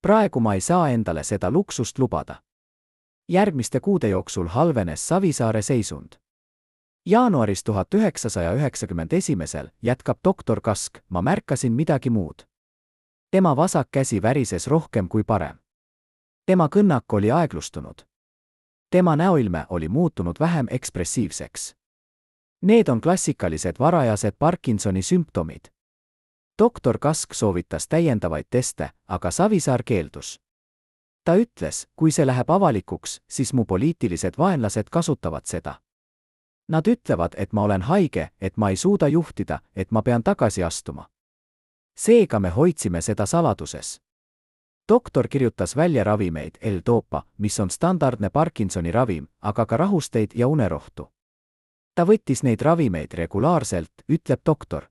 A: Praegu ma ei saa endale seda luksust lubada. Järgmiste kuude jooksul halvenes Savisaare seisund. Jaanuaris 1991 jätkab doktor Kask, ma märkasin midagi muud. Tema vasak käsi värises rohkem kui parem. Tema kõnnak oli aeglustunud. Tema näoilme oli muutunud vähem ekspressiivseks. Need on klassikalised varajased Parkinsoni sümptomid. Doktor Kask soovitas täiendavaid teste, aga Savisaar keeldus. Ta ütles, kui see läheb avalikuks, siis mu poliitilised vaenlased kasutavad seda. Nad ütlevad, et ma olen haige, et ma ei suuda juhtida, et ma pean tagasi astuma. Seega me hoidsime seda saladuses. Doktor kirjutas välja ravimeid L-Dopa, mis on standardne Parkinsoni ravim, aga ka rahusteid ja unerohtu. Ta võttis neid ravimeid regulaarselt, ütleb doktor.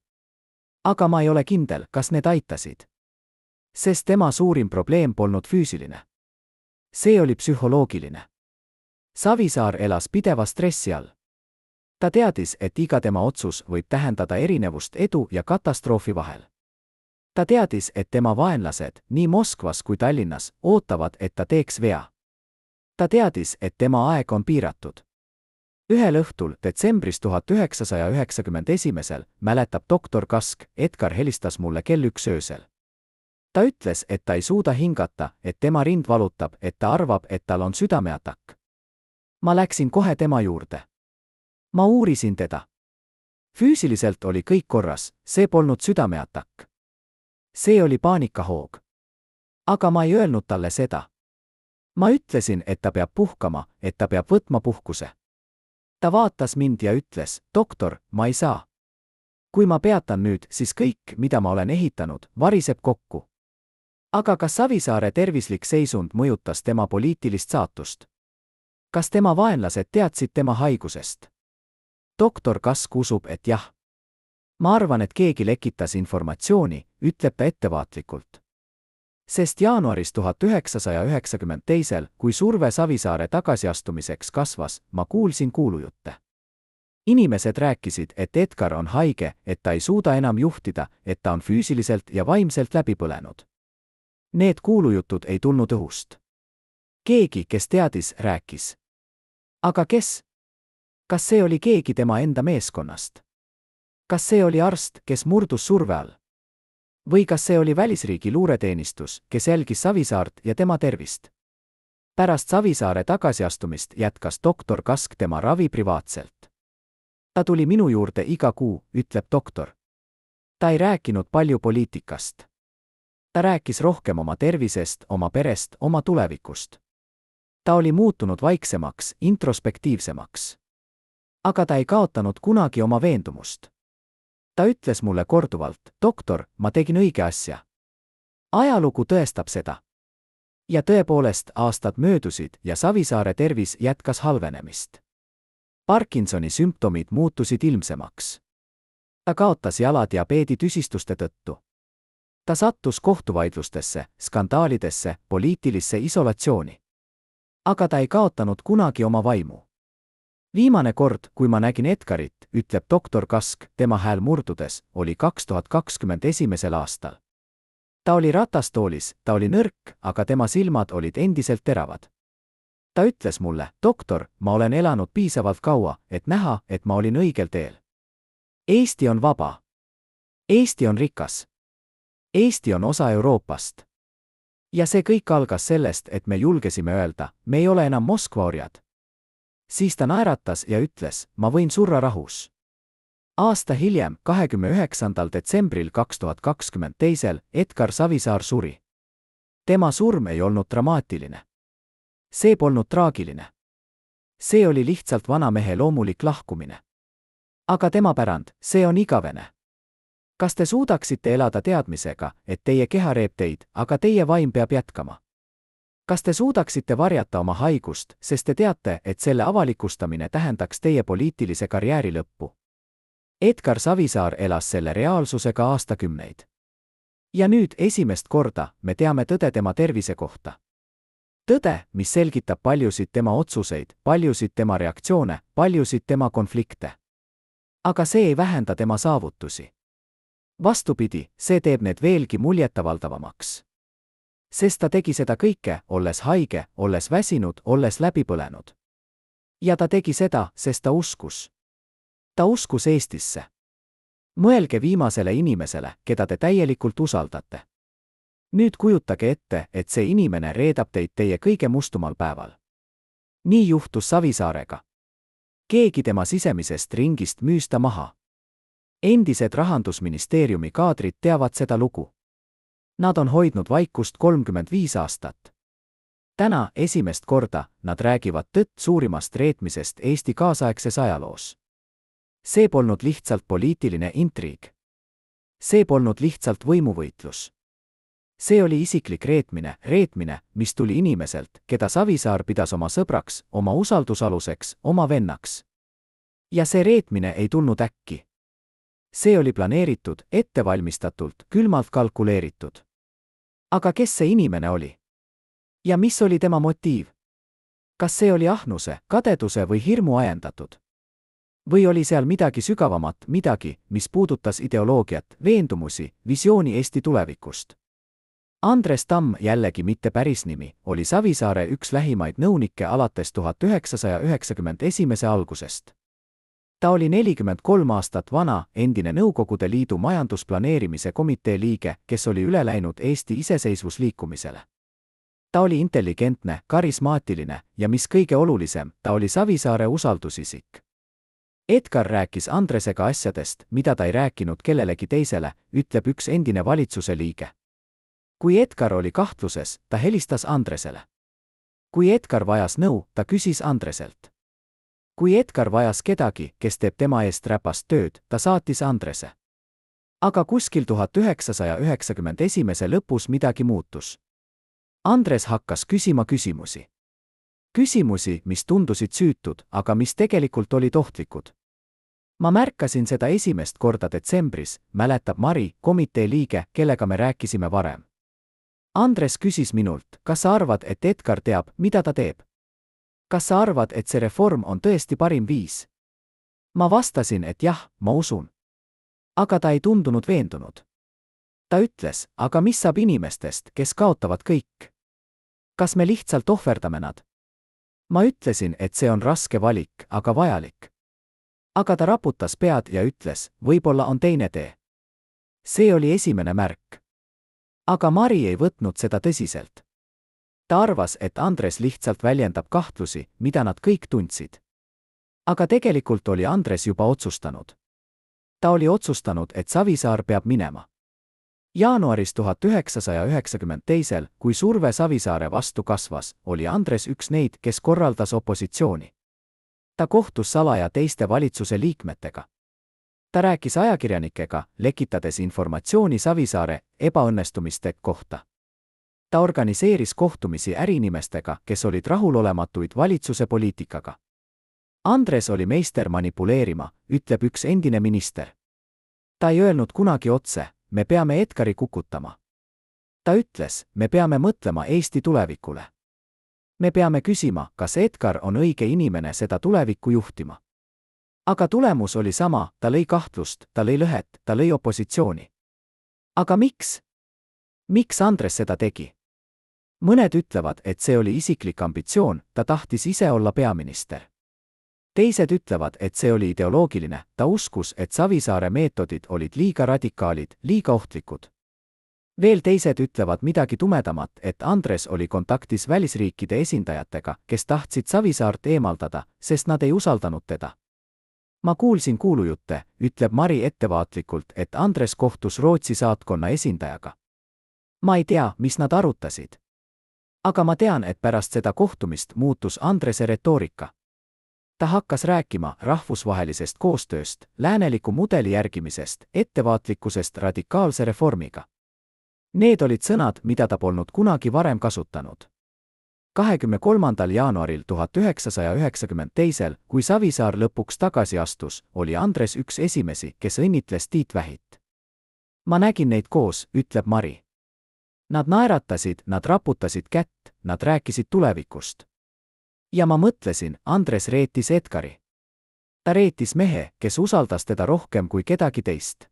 A: Aga ma ei ole kindel, kas need aitasid. Sest tema suurim probleem polnud füüsiline. See oli psühholoogiline. Savisaar elas pideva stressi all. Ta teadis, et iga tema otsus võib tähendada erinevust edu ja katastroofi vahel. Ta teadis, et tema vaenlased, nii Moskvas kui Tallinnas, ootavad, et ta teeks vea. Ta teadis, et tema aeg on piiratud. Ühel õhtul, detsembris 1991, mäletab doktor Kask, Edgar helistas mulle kell 1 öösel. Ta ütles, et ta ei suuda hingata, et tema rind valutab, et ta arvab, et tal on südameatakk. Ma läksin kohe tema juurde. Ma uurisin teda. Füüsiliselt oli kõik korras, see polnud südameatakk. See oli paanikahoog. Aga ma ei öelnud talle seda. Ma ütlesin, et ta peab puhkama, et ta peab võtma puhkuse. Ta vaatas mind ja ütles, doktor, ma ei saa. Kui ma peatan nüüd, siis kõik, mida ma olen ehitanud, variseb kokku. Aga kas Savisaare tervislik seisund mõjutas tema poliitilist saatust? Kas tema vaenlased teadsid tema haigusest? Doktor Kask usub, et jah. Ma arvan, et keegi lekitas informatsiooni, ütleb ta ettevaatlikult. Sest jaanuaris 1992, kui surve Savisaare tagasiastumiseks kasvas, ma kuulsin kuulujutte. Inimesed rääkisid, et Edgar on haige, et ta ei suuda enam juhtida, et ta on füüsiliselt ja vaimselt läbi põlenud. Need kuulujutud ei tulnud õhust. Keegi, kes teadis, rääkis. Aga kes? Kas see oli keegi tema enda meeskonnast? Kas see oli arst, kes murdus surve all? Või kas see oli välisriigi luureteenistus, kes jälgis Savisaart ja tema tervist? Pärast Savisaare tagasiastumist jätkas doktor Kask tema ravi privaatselt. Ta tuli minu juurde iga kuu, ütleb doktor. Ta ei rääkinud palju poliitikast. Ta rääkis rohkem oma tervisest, oma perest, oma tulevikust. Ta oli muutunud vaiksemaks, introspektiivsemaks. Aga ta ei kaotanud kunagi oma veendumust. Ta ütles mulle korduvalt, doktor, ma tegin õige asja. Ajalugu tõestab seda. Ja tõepoolest aastad möödusid ja Savisaare tervis jätkas halvenemist. Parkinsoni sümptomid muutusid ilmsemaks. Ta kaotas jala diabeeditüsistuste tõttu. Ta sattus kohtuvaidlustesse, skandaalidesse, poliitilisse isolatsiooni. Aga ta ei kaotanud kunagi oma vaimu. Viimane kord, kui ma nägin Edgarit, ütleb doktor Kask, tema hääl murdudes, oli 2021. aastal. Ta oli ratastoolis, ta oli nõrk, aga tema silmad olid endiselt teravad. Ta ütles mulle, doktor, ma olen elanud piisavalt kaua, et näha, et ma olin õigel teel. Eesti on vaba. Eesti on rikas. Eesti on osa Euroopast. Ja see kõik algas sellest, et me julgesime öelda, me ei ole enam Moskva orjad. Siis ta naeratas ja ütles, ma võin surra rahus. Aasta hiljem, 29. detsembril 2022, Edgar Savisaar suri. Tema surm ei olnud dramaatiline. See polnud traagiline. See oli lihtsalt vana mehe loomulik lahkumine. Aga tema pärand, see on igavene. Kas te suudaksite elada teadmisega, et teie keha reeb teid, aga teie vaim peab jätkama? Kas te suudaksite varjata oma haigust, sest te teate, et selle avalikustamine tähendaks teie poliitilise karjääri lõppu? Edgar Savisaar elas selle reaalsusega aastakümneid. Ja nüüd esimest korda me teame tõde tema tervise kohta. Tõde, mis selgitab paljusid tema otsuseid, paljusid tema reaktsioone, paljusid tema konflikte. Aga see ei vähenda tema saavutusi. Vastupidi, see teeb need veelgi muljetavaldavamaks. Sest ta tegi seda kõike, olles haige, olles väsinud, olles läbi põlenud. Ja ta tegi seda, sest ta uskus. Ta uskus Eestisse. Mõelge viimasele inimesele, keda te täielikult usaldate. Nüüd kujutage ette, et see inimene reedab teid teie kõige mustumal päeval. Nii juhtus Savisaarega. Keegi tema sisemisest ringist müüs ta maha. Endised Rahandusministeeriumi kaadrid teavad seda lugu. Nad on hoidnud vaikust 35 aastat. Täna esimest korda nad räägivad tõtt suurimast reetmisest Eesti kaasaegses ajaloos. See polnud lihtsalt poliitiline intriig. See polnud lihtsalt võimuvõitlus. See oli isiklik reetmine, mis tuli inimeselt, keda Savisaar pidas oma sõbraks, oma usaldusaluseks, oma vennaks. Ja see reetmine ei tulnud äkki. See oli planeeritud, ettevalmistatult, külmalt kalkuleeritud. Aga kes see inimene oli? Ja mis oli tema motiiv? Kas see oli ahnuse, kadeduse või hirmu ajendatud? Või oli seal midagi sügavamat, midagi, mis puudutas ideoloogiat, veendumusi, visiooni Eesti tulevikust? Andres Tamm, jällegi mitte päris nimi, oli Savisaare üks lähimaid nõunikke alates 1991. algusest. Ta oli 43 aastat vana, endine Nõukogude Liidu majandusplaneerimise komitee liige, kes oli üle läinud Eesti iseseisvusliikumisele. Ta oli intelligentne, karismaatiline ja mis kõige olulisem, ta oli Savisaare usaldusisik. Edgar rääkis Andresega asjadest, mida ta ei rääkinud kellelegi teisele, ütleb üks endine valitsuse liige. Kui Edgar oli kahtluses, ta helistas Andresele. Kui Edgar vajas nõu, ta küsis Andreselt. Kui Edgar vajas kedagi, kes teeb tema eest räpast tööd, ta saatis Andrese. Aga kuskil 1991. lõpus midagi muutus. Andres hakkas küsima küsimusi. Küsimusi, mis tundusid süütud, aga mis tegelikult olid ohtlikud. Ma märkasin seda esimest korda detsembris, mäletab Mari, komitee liige, kellega me rääkisime varem. Andres küsis minult, kas sa arvad, et Edgar teab, mida ta teeb? Kas sa arvad, et see reform on tõesti parim viis? Ma vastasin, et jah, ma usun. Aga ta ei tundunud veendunud. Ta ütles, aga mis saab inimestest, kes kaotavad kõik? Kas me lihtsalt ohverdame nad? Ma ütlesin, et see on raske valik, aga vajalik. Aga ta raputas pead ja ütles, võib-olla on teine tee. See oli esimene märk. Aga Mari ei võtnud seda tõsiselt. Ta arvas, et Andres lihtsalt väljendab kahtlusi, mida nad kõik tundsid. Aga tegelikult oli Andres juba otsustanud. Ta oli otsustanud, et Savisaar peab minema. Jaanuaris 1992, kui surve Savisaare vastu kasvas, oli Andres üks neid, kes korraldas opositsiooni. Ta kohtus salaja teiste valitsuse liikmetega. Ta rääkis ajakirjanikega, lekitades informatsiooni Savisaare ebaõnnestumiste kohta. Ta organiseeris kohtumisi äriinimestega, kes olid rahulolematuid valitsuse poliitikaga. Andres oli meister manipuleerima, ütleb üks endine minister. Ta ei öelnud kunagi otse, me peame Edgari kukutama. Ta ütles, me peame mõtlema Eesti tulevikule. Me peame küsima, kas Edgar on õige inimene seda tulevikku juhtima. Aga tulemus oli sama, ta lõi kahtlust, ta lõi lõhet, ta lõi opositsiooni. Aga miks? Miks Andres seda tegi? Mõned ütlevad, et see oli isiklik ambitsioon, ta tahtis ise olla peaminister. Teised ütlevad, et see oli ideoloogiline, ta uskus, et Savisaare meetodid olid liiga radikaalid, liiga ohtlikud. Veel teised ütlevad midagi tumedamat, et Andres oli kontaktis välisriikide esindajatega, kes tahtsid Savisaart eemaldada, sest nad ei usaldanud teda. Ma kuulsin kuulujutte, ütleb Mari ettevaatlikult, et Andres kohtus Rootsi saatkonna esindajaga. Ma ei tea, mis nad arutasid. Aga ma tean, et pärast seda kohtumist muutus Andrese retoorika. Ta hakkas rääkima rahvusvahelisest koostööst, lääneliku mudeli järgimisest, ettevaatlikkusest radikaalse reformiga. Need olid sõnad, mida ta polnud kunagi varem kasutanud. 23. jaanuaril 1992, kui Savisaar lõpuks tagasi astus, oli Andres üks esimesi, kes õnnitles Tiit Vähit. Ma nägin neid koos, ütleb Mari. Nad naeratasid, nad raputasid kätt, nad rääkisid tulevikust. Ja ma mõtlesin, Andres reetis Edgari. Ta reetis mehe, kes usaldas teda rohkem kui kedagi teist.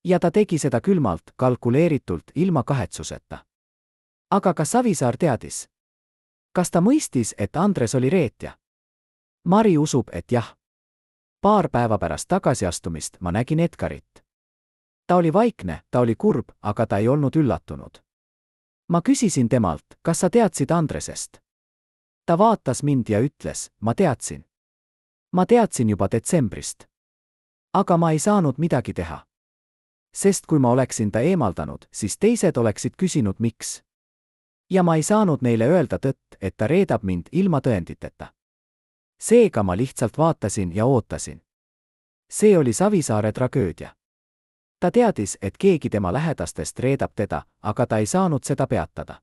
A: Ja ta tegi seda külmalt, kalkuleeritult, ilma kahetsuseta. Aga kas Savisaar teadis? Kas ta mõistis, et Andres oli reetja? Mari usub, et jah. Paar päeva pärast tagasiastumist ma nägin Edgarit. Ta oli vaikne, ta oli kurb, aga ta ei olnud üllatunud. Ma küsisin temalt, kas sa teadsid Andresest? Ta vaatas mind ja ütles, ma teadsin. Ma teadsin juba detsembrist. Aga ma ei saanud midagi teha. Sest kui ma oleksin ta eemaldanud, siis teised oleksid küsinud miks. Ja ma ei saanud neile öelda tõtt, et ta reedab mind ilma tõenditeta. Seega ma lihtsalt vaatasin ja ootasin. See oli Savisaare tragöödia. Ta teadis, et keegi tema lähedastest reedab teda, aga ta ei saanud seda peatada.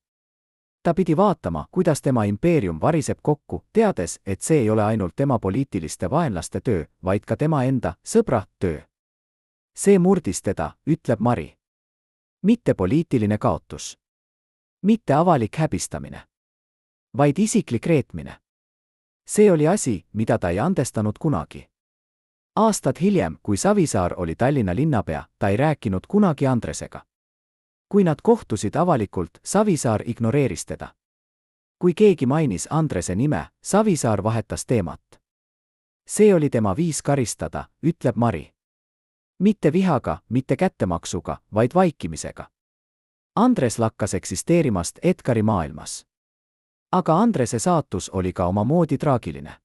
A: Ta pidi vaatama, kuidas tema impeerium variseb kokku, teades, et see ei ole ainult tema poliitiliste vaenlaste töö, vaid ka tema enda, sõbra, töö. See murdis teda, ütleb Mari. Mitte poliitiline kaotus. Mitte avalik häbistamine. Vaid isiklik reetmine. See oli asi, mida ta ei andestanud kunagi. Aastad hiljem, kui Savisaar oli Tallinna linnapea, ta ei rääkinud kunagi Andresega. Kui nad kohtusid avalikult, Savisaar ignoreeris teda. Kui keegi mainis Andrese nime, Savisaar vahetas teemat. See oli tema viis karistada, ütleb Mari. Mitte vihaga, mitte kättemaksuga, vaid vaikimisega. Andres lakkas eksisteerimast Edgari maailmas. Aga Andrese saatus oli ka omamoodi traagiline.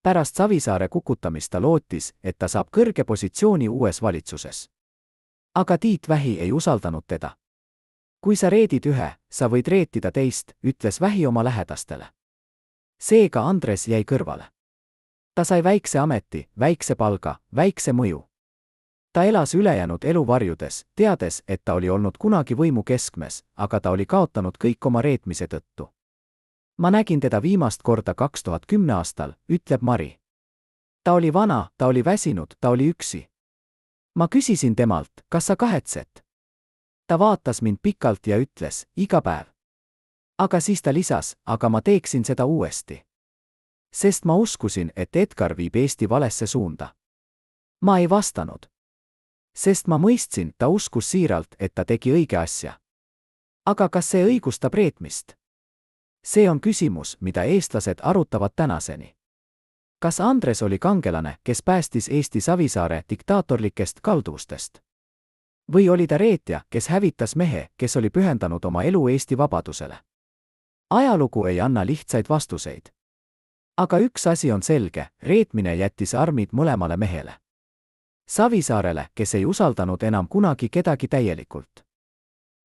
A: Pärast Savisaare kukutamist ta lootis, et ta saab kõrge positsiooni uues valitsuses. Aga Tiit Vähi ei usaldanud teda. Kui sa reedid ühe, sa võid reetida teist, ütles Vähi oma lähedastele. Seega Andres jäi kõrvale. Ta sai väikse ameti, väikse palga, väikse mõju. Ta elas ülejäänud elu varjudes, teades, et ta oli olnud kunagi võimu keskmes, aga ta oli kaotanud kõik oma reetmise tõttu. Ma nägin teda viimast korda 2010 aastal, ütleb Mari. Ta oli vana, ta oli väsinud, ta oli üksi. Ma küsisin temalt, kas sa kahetsed? Ta vaatas mind pikalt ja ütles, iga päev. Aga siis ta lisas, aga ma teeksin seda uuesti. Sest ma uskusin, et Edgar viib Eesti valesse suunda. Ma ei vastanud. Sest ma mõistsin, ta uskus siiralt, et ta tegi õige asja. Aga kas see õigustab reetmist? See on küsimus, mida eestlased arutavad tänaseni. Kas Andres oli kangelane, kes päästis Eesti Savisaare diktaatorlikest kalduvustest? Või oli ta reetja, kes hävitas mehe, kes oli pühendanud oma elu Eesti vabadusele? Ajalugu ei anna lihtsaid vastuseid. Aga üks asi on selge, reetmine jättis armid mõlemale mehele. Savisaarele, kes ei usaldanud enam kunagi kedagi täielikult.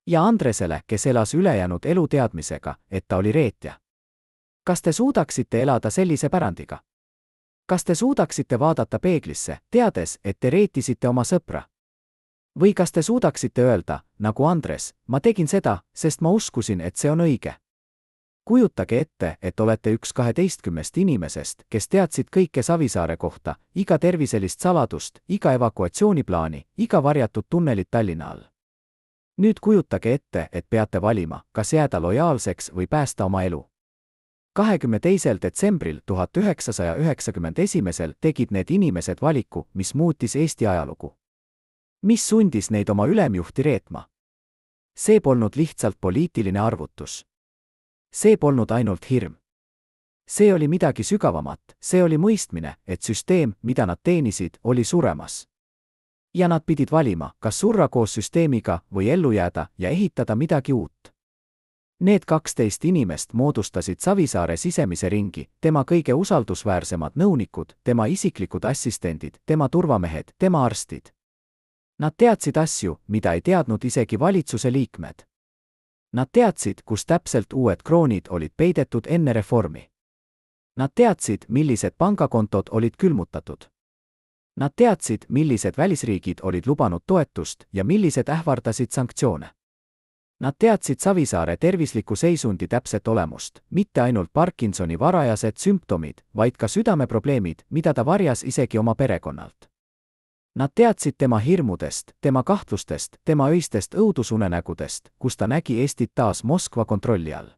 A: Ja Andresele, kes elas ülejäänud elu teadmisega, et ta oli reetja. Kas te suudaksite elada sellise pärandiga? Kas te suudaksite vaadata peeglisse, teades, et te reetisite oma sõpra? Või kas te suudaksite öelda, nagu Andres, ma tegin seda, sest ma uskusin, et see on õige? Kujutage ette, et olete üks 12 inimesest, kes teadsid kõike Savisaare kohta, iga terviselist saladust, iga evakuatsiooniplaani, iga varjatud tunnelit Tallinna all. Nüüd kujutage ette, et peate valima, kas jääda lojaalseks või päästa oma elu. 22. detsembril 1991 tegid need inimesed valiku, mis muutis Eesti ajalugu. Mis sundis neid oma ülemjuhti reetma? See polnud lihtsalt poliitiline arvutus. See polnud ainult hirm. See oli midagi sügavamat, see oli mõistmine, et süsteem, mida nad teenisid, oli suremas. Ja nad pidid valima, kas surra koos süsteemiga või ellu jääda ja ehitada midagi uut. Need 12 inimest moodustasid Savisaare sisemise ringi, tema kõige usaldusväärsemad nõunikud, tema isiklikud assistendid, tema turvamehed, tema arstid. Nad teadsid asju, mida ei teadnud isegi valitsuse liikmed. Nad teadsid, kus täpselt uued kroonid olid peidetud enne reformi. Nad teadsid, millised pangakontod olid külmutatud. Nad teadsid, millised välisriigid olid lubanud toetust ja millised ähvardasid sanktsioone. Nad teadsid Savisaare tervisliku seisundi täpset olemust, mitte ainult Parkinsoni varajased sümptomid, vaid ka südameprobleemid, mida ta varjas isegi oma perekonnalt. Nad teadsid tema hirmudest, tema kahtlustest, tema öistest õudusunenägudest, kus ta nägi Eestit taas Moskva kontrolli all.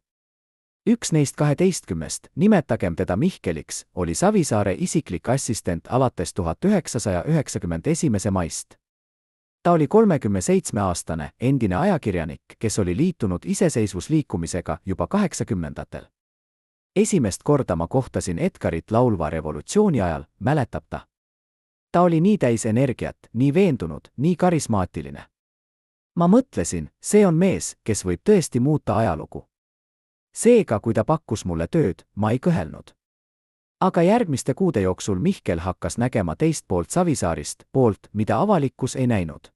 A: Üks neist 12, nimetagem teda Mihkeliks, oli Savisaare isiklik assistent alates 1991. maist. Ta oli 37-aastane, endine ajakirjanik, kes oli liitunud iseseisvusliikumisega juba 80-ndatel. Esimest korda ma kohtasin Edgarit laulva revolutsiooni ajal, mäletab ta. Ta oli nii täis energiat, nii veendunud, nii karismaatiline. Ma mõtlesin, see on mees, kes võib tõesti muuta ajalugu. Seega, kui ta pakkus mulle tööd, ma ei kõhelnud. Aga järgmiste kuude jooksul Mihkel hakkas nägema teist poolt Savisaarist, poolt, mida avalikkus ei näinud.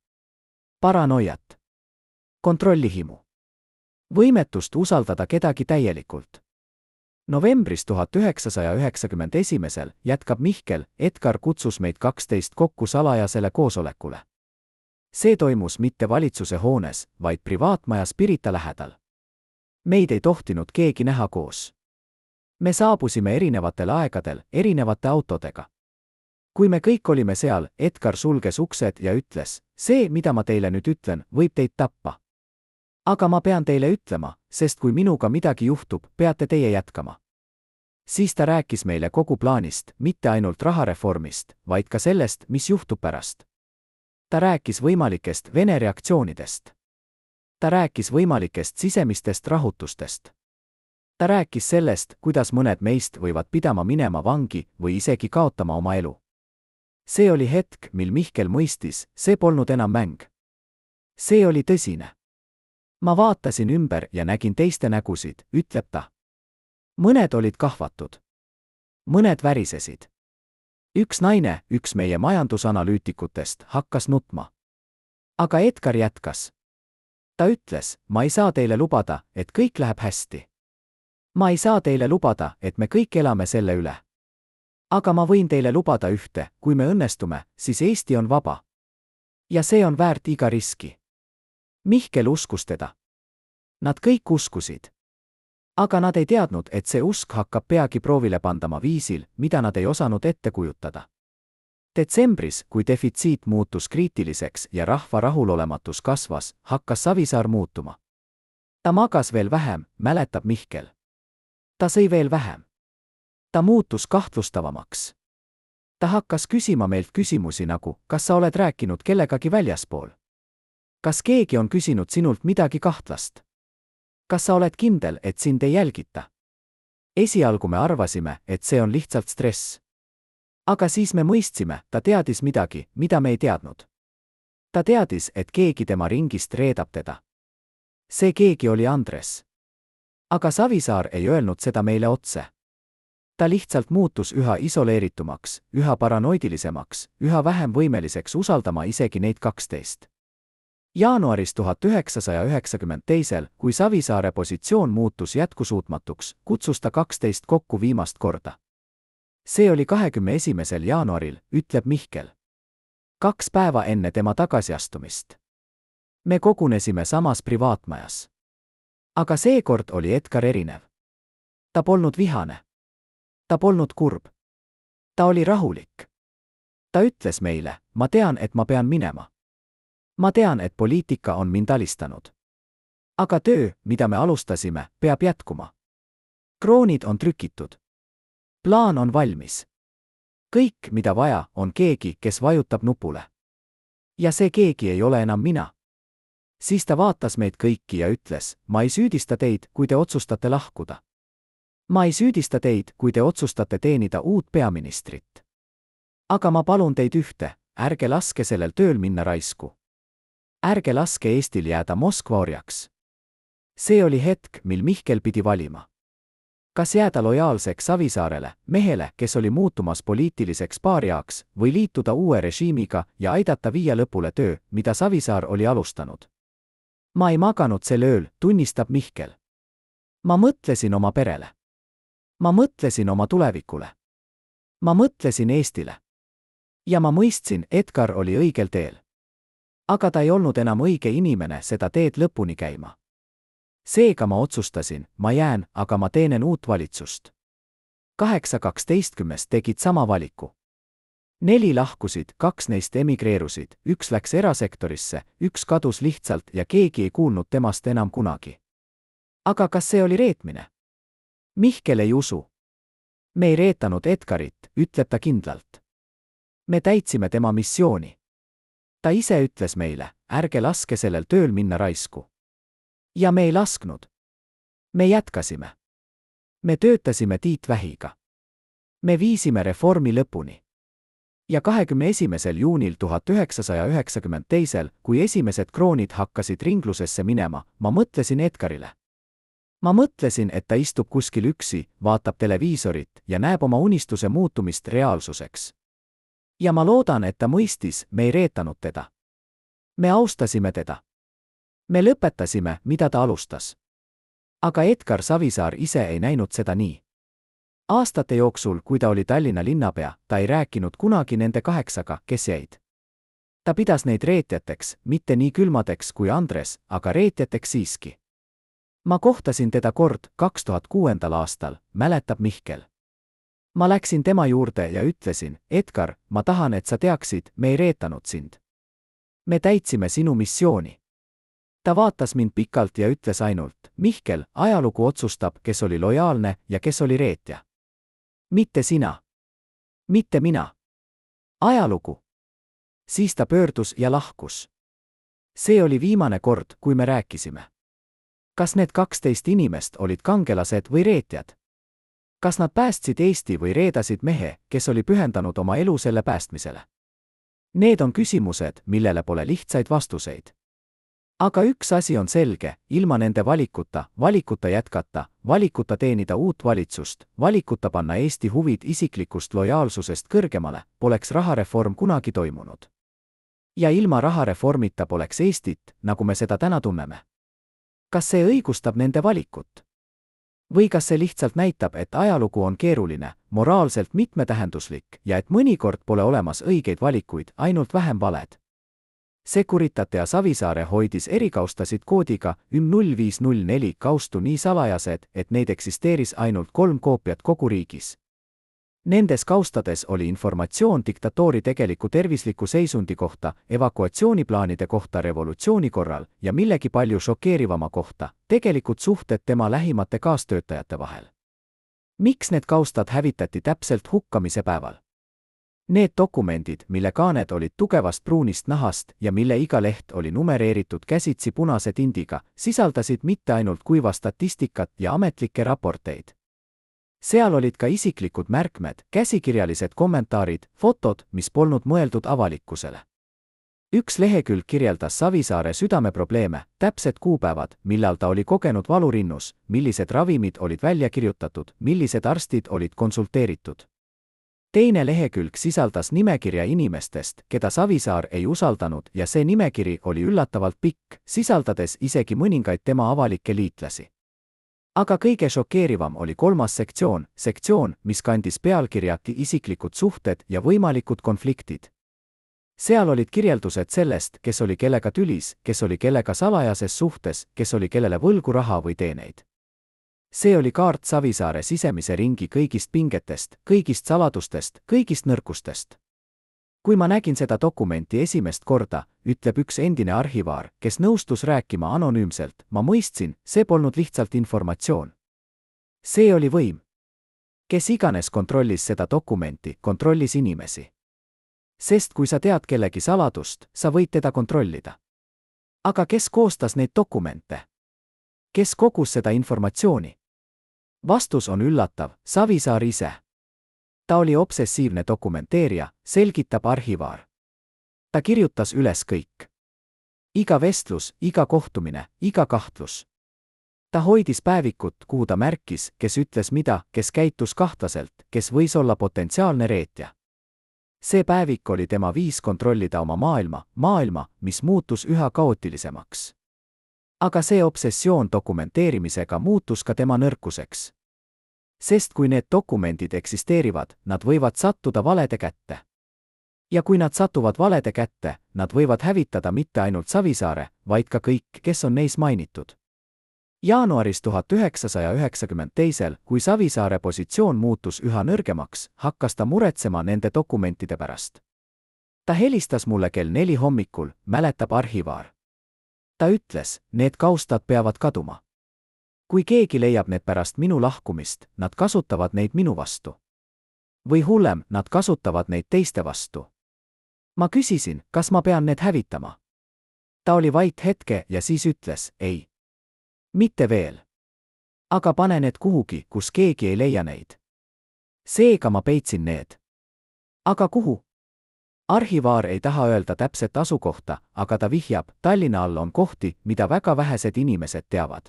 A: Paranoiat. Kontrollihimu. Võimetust usaldada kedagi täielikult. Novembris 1991 jätkab Mihkel, Edgar kutsus meid 12 kokku salajasele koosolekule. See toimus mitte valitsuse hoones, vaid privaatmaja Spirita lähedal. Meid ei tohtinud keegi näha koos. Me saabusime erinevatel aegadel, erinevate autodega. Kui me kõik olime seal, Edgar sulges uksed ja ütles, see, mida ma teile nüüd ütlen, võib teid tappa. Aga ma pean teile ütlema, sest kui minuga midagi juhtub, peate teie jätkama. Siis ta rääkis meile kogu plaanist, mitte ainult rahareformist, vaid ka sellest, mis juhtub pärast. Ta rääkis võimalikest Vene reaktsioonidest. Ta rääkis võimalikest sisemistest rahutustest. Ta rääkis sellest, kuidas mõned meist võivad pidama minema vangi või isegi kaotama oma elu. See oli hetk, mil Mihkel mõistis, see polnud enam mäng. See oli tõsine. Ma vaatasin ümber ja nägin teiste nägusid, ütleb ta. Mõned olid kahvatud. Mõned värisesid. Üks naine, üks meie majandusanalüütikutest, hakkas nutma. Aga Edgar jätkas. Ta ütles, ma ei saa teile lubada, et kõik läheb hästi. Ma ei saa teile lubada, et me kõik elame selle üle. Aga ma võin teile lubada ühte, kui me õnnestume, siis Eesti on vaba. Ja see on väärt iga riski. Mihkel uskus teda. Nad kõik uskusid. Aga nad ei teadnud, et see usk hakkab peagi proovile pandama viisil, mida nad ei osanud ette kujutada. Detsembris, kui defitsiit muutus kriitiliseks ja rahva rahulolematus kasvas, hakkas Savisaar muutuma. Ta magas veel vähem, mäletab Mihkel. Ta sõi veel vähem. Ta muutus kahtlustavamaks. Ta hakkas küsima meilt küsimusi nagu, kas sa oled rääkinud kellegagi väljaspool? Kas keegi on küsinud sinult midagi kahtlast? Kas sa oled kindel, et sind ei jälgita? Esialgu me arvasime, et see on lihtsalt stress. Aga siis me mõistsime, ta teadis midagi, mida me ei teadnud. Ta teadis, et keegi tema ringist reedab teda. See keegi oli Andres. Aga Savisaar ei öelnud seda meile otse. Ta lihtsalt muutus üha isoleeritumaks, üha paranoidilisemaks, üha vähem võimeliseks usaldama isegi neid 12. Jaanuaris 1992, kui Savisaare positsioon muutus jätkusuutmatuks, kutsus ta 12 kokku viimast korda. See oli 21. jaanuaril, ütleb Mihkel. 2 päeva enne tema tagasiastumist. Me kogunesime samas privaatmajas. Aga seekord oli Edgar erinev. Ta polnud vihane. Ta polnud kurb. Ta oli rahulik. Ta ütles meile, ma tean, et ma pean minema. Ma tean, et poliitika on mind alistanud. Aga töö, mida me alustasime, peab jätkuma. Kroonid on trükitud. Plaan on valmis. Kõik, mida vaja, on keegi, kes vajutab nupule. Ja see keegi ei ole enam mina. Siis ta vaatas meid kõiki ja ütles, ma ei süüdista teid, kui te otsustate lahkuda. Ma ei süüdista teid, kui te otsustate teenida uut peaministrit. Aga ma palun teid ühte, ärge laske sellel tööl minna raisku. Ärge laske Eestil jääda Moskva orjaks. See oli hetk, mil Mihkel pidi valima. Kas jääda lojaalseks Savisaarele, mehele, kes oli muutumas poliitiliseks paariaks, või liituda uue režiimiga ja aidata viia lõpule töö, mida Savisaar oli alustanud. Ma ei maganud sel ööl, tunnistab Mihkel. Ma mõtlesin oma perele. Ma mõtlesin oma tulevikule. Ma mõtlesin Eestile. Ja ma mõistsin, Edgar oli õigel teel. Aga ta ei olnud enam õige inimene seda teed lõpuni käima. Seega ma otsustasin, ma jään, aga ma teenen uut valitsust. 8-12 tegid sama valiku. 4 lahkusid, 2 neist emigreerusid, 1 läks erasektorisse, 1 kadus lihtsalt ja keegi ei kuulnud temast enam kunagi. Aga kas see oli reetmine? Mihkel ei usu. Me ei reetanud Edgarit, ütleb ta kindlalt. Me täitsime tema missiooni. Ta ise ütles meile, ärge laske sellel tööl minna raisku. Ja me ei lasknud. Me jätkasime. Me töötasime Tiit Vähiga. Me viisime reformi lõpuni. Ja 21. juunil 1992, kui esimesed kroonid hakkasid ringlusesse minema, ma mõtlesin Edgarile. Ma mõtlesin, et ta istub kuskil üksi, vaatab televiisorit ja näeb oma unistuse muutumist reaalsuseks. Ja ma loodan, et ta mõistis, me ei reetanud teda. Me austasime teda. Me lõpetasime, mida ta alustas. Aga Edgar Savisaar ise ei näinud seda nii. Aastate jooksul, kui ta oli Tallinna linnapea, ta ei rääkinud kunagi nende 8-ga, kes jäid. Ta pidas neid reetjateks, mitte nii külmadeks kui Andres, aga reetjateks siiski. Ma kohtasin teda kord 2006. aastal, mäletab Mihkel. Ma läksin tema juurde ja ütlesin, Edgar, ma tahan, et sa teaksid, me ei reetanud sind. Me täitsime sinu missiooni. Ta vaatas mind pikalt ja ütles ainult, Mihkel, ajalugu otsustab, kes oli lojaalne ja kes oli reetja. Mitte sina. Mitte mina. Ajalugu. Siis ta pöördus ja lahkus. See oli viimane kord, kui me rääkisime. Kas need 12 inimest olid kangelased või reetjad? Kas nad päästsid Eesti või reedasid mehe, kes oli pühendanud oma elu selle päästmisele? Need on küsimused, millele pole lihtsaid vastuseid. Aga üks asi on selge, ilma nende valikuta jätkata, valikuta teenida uut valitsust, valikuta panna Eesti huvid isiklikust lojaalsusest kõrgemale, poleks rahareform kunagi toimunud. Ja ilma rahareformita poleks Eestit, nagu me seda täna tunneme. Kas see õigustab nende valikut? Või kas see lihtsalt näitab, et ajalugu on keeruline, moraalselt mitmetähenduslik ja et mõnikord pole olemas õigeid valikuid, ainult vähem valed? Securitate ja Savisaare hoidis erikaustasid koodiga M0504 kaustu nii salajased, et neid eksisteeris ainult 3 koopiat kogu riigis. Nendes kaustades oli informatsioon diktatoori tegeliku tervisliku seisundi kohta, evakuatsiooniplaanide kohta revolutsiooni korral ja millegi palju šokeerivama kohta, tegelikud suhted tema lähimate kaastöötajate vahel. Miks need kaustad hävitati täpselt hukkamise päeval? Need dokumendid, mille kaaned olid tugevast pruunist nahast ja mille iga leht oli numereeritud käsitsi punase tindiga, sisaldasid mitte ainult kuiva statistikat ja ametlikke raporteid. Seal olid ka isiklikud märkmed, käsikirjalised kommentaarid, fotod, mis polnud mõeldud avalikkusele. Üks lehekülg kirjeldas Savisaare südameprobleeme, täpsed kuupäevad, millal ta oli kogenud valurinnus, millised ravimid olid välja kirjutatud, millised arstid olid konsulteeritud. Teine lehekülg sisaldas nimekirja inimestest, keda Savisaar ei usaldanud ja see nimekiri oli üllatavalt pikk, sisaldades isegi mõningaid tema avalikke liitlasi. Aga kõige šokeerivam oli kolmas sektsioon, mis kandis pealkirja isiklikud suhted ja võimalikud konfliktid. Seal olid kirjeldused sellest, kes oli kellega tülis, kes oli kellega salajases suhtes, kes oli kellele võlgu raha või teeneid. See oli kaart Savisaare sisemise ringi kõigist pingetest, kõigist saladustest, kõigist nõrkustest. Kui ma nägin seda dokumenti esimest korda, ütleb üks endine arhivaar, kes nõustus rääkima anonüümselt, ma mõistsin, see polnud lihtsalt informatsioon. See oli võim. Kes iganes kontrollis seda dokumenti, kontrollis inimesi. Sest kui sa tead kellegi saladust, sa võid teda kontrollida. Aga kes koostas neid dokumente? Kes kogus seda informatsiooni? Vastus on üllatav, Savisaar ise. Ta oli obsessiivne dokumenteerija, selgitab arhivaar. Ta kirjutas üles kõik. Iga vestlus, iga kohtumine, iga kahtlus. Ta hoidis päevikut, kuhu ta märkis, kes ütles mida, kes käitus kahtlaselt, kes võis olla potentsiaalne reetja. See päevik oli tema viis kontrollida oma maailma, mis muutus üha kaootilisemaks. Aga see obsessioon dokumenteerimisega muutus ka tema nõrkuseks. Sest kui need dokumendid eksisteerivad, nad võivad sattuda valede kätte. Ja kui nad satuvad valede kätte, nad võivad hävitada mitte ainult Savisaare, vaid ka kõik, kes on neis mainitud. Jaanuaris 1992, kui Savisaare positsioon muutus üha nõrgemaks, hakkas ta muretsema nende dokumentide pärast. Ta helistas mulle kell 4 hommikul, mäletab arhivaar. Ta ütles, need kaustad peavad kaduma. Kui keegi leiab need pärast minu lahkumist, nad kasutavad neid minu vastu. Või hullem, nad kasutavad neid teiste vastu. Ma küsisin, kas ma pean need hävitama. Ta oli vait hetke ja siis ütles, ei. Mitte veel. Aga pane need kuhugi, kus keegi ei leia neid. Seega ma peitsin need. Aga kuhu? Arhivaar ei taha öelda täpset asukohta, aga ta vihjab, Tallinna all on kohti, mida väga vähesed inimesed teavad.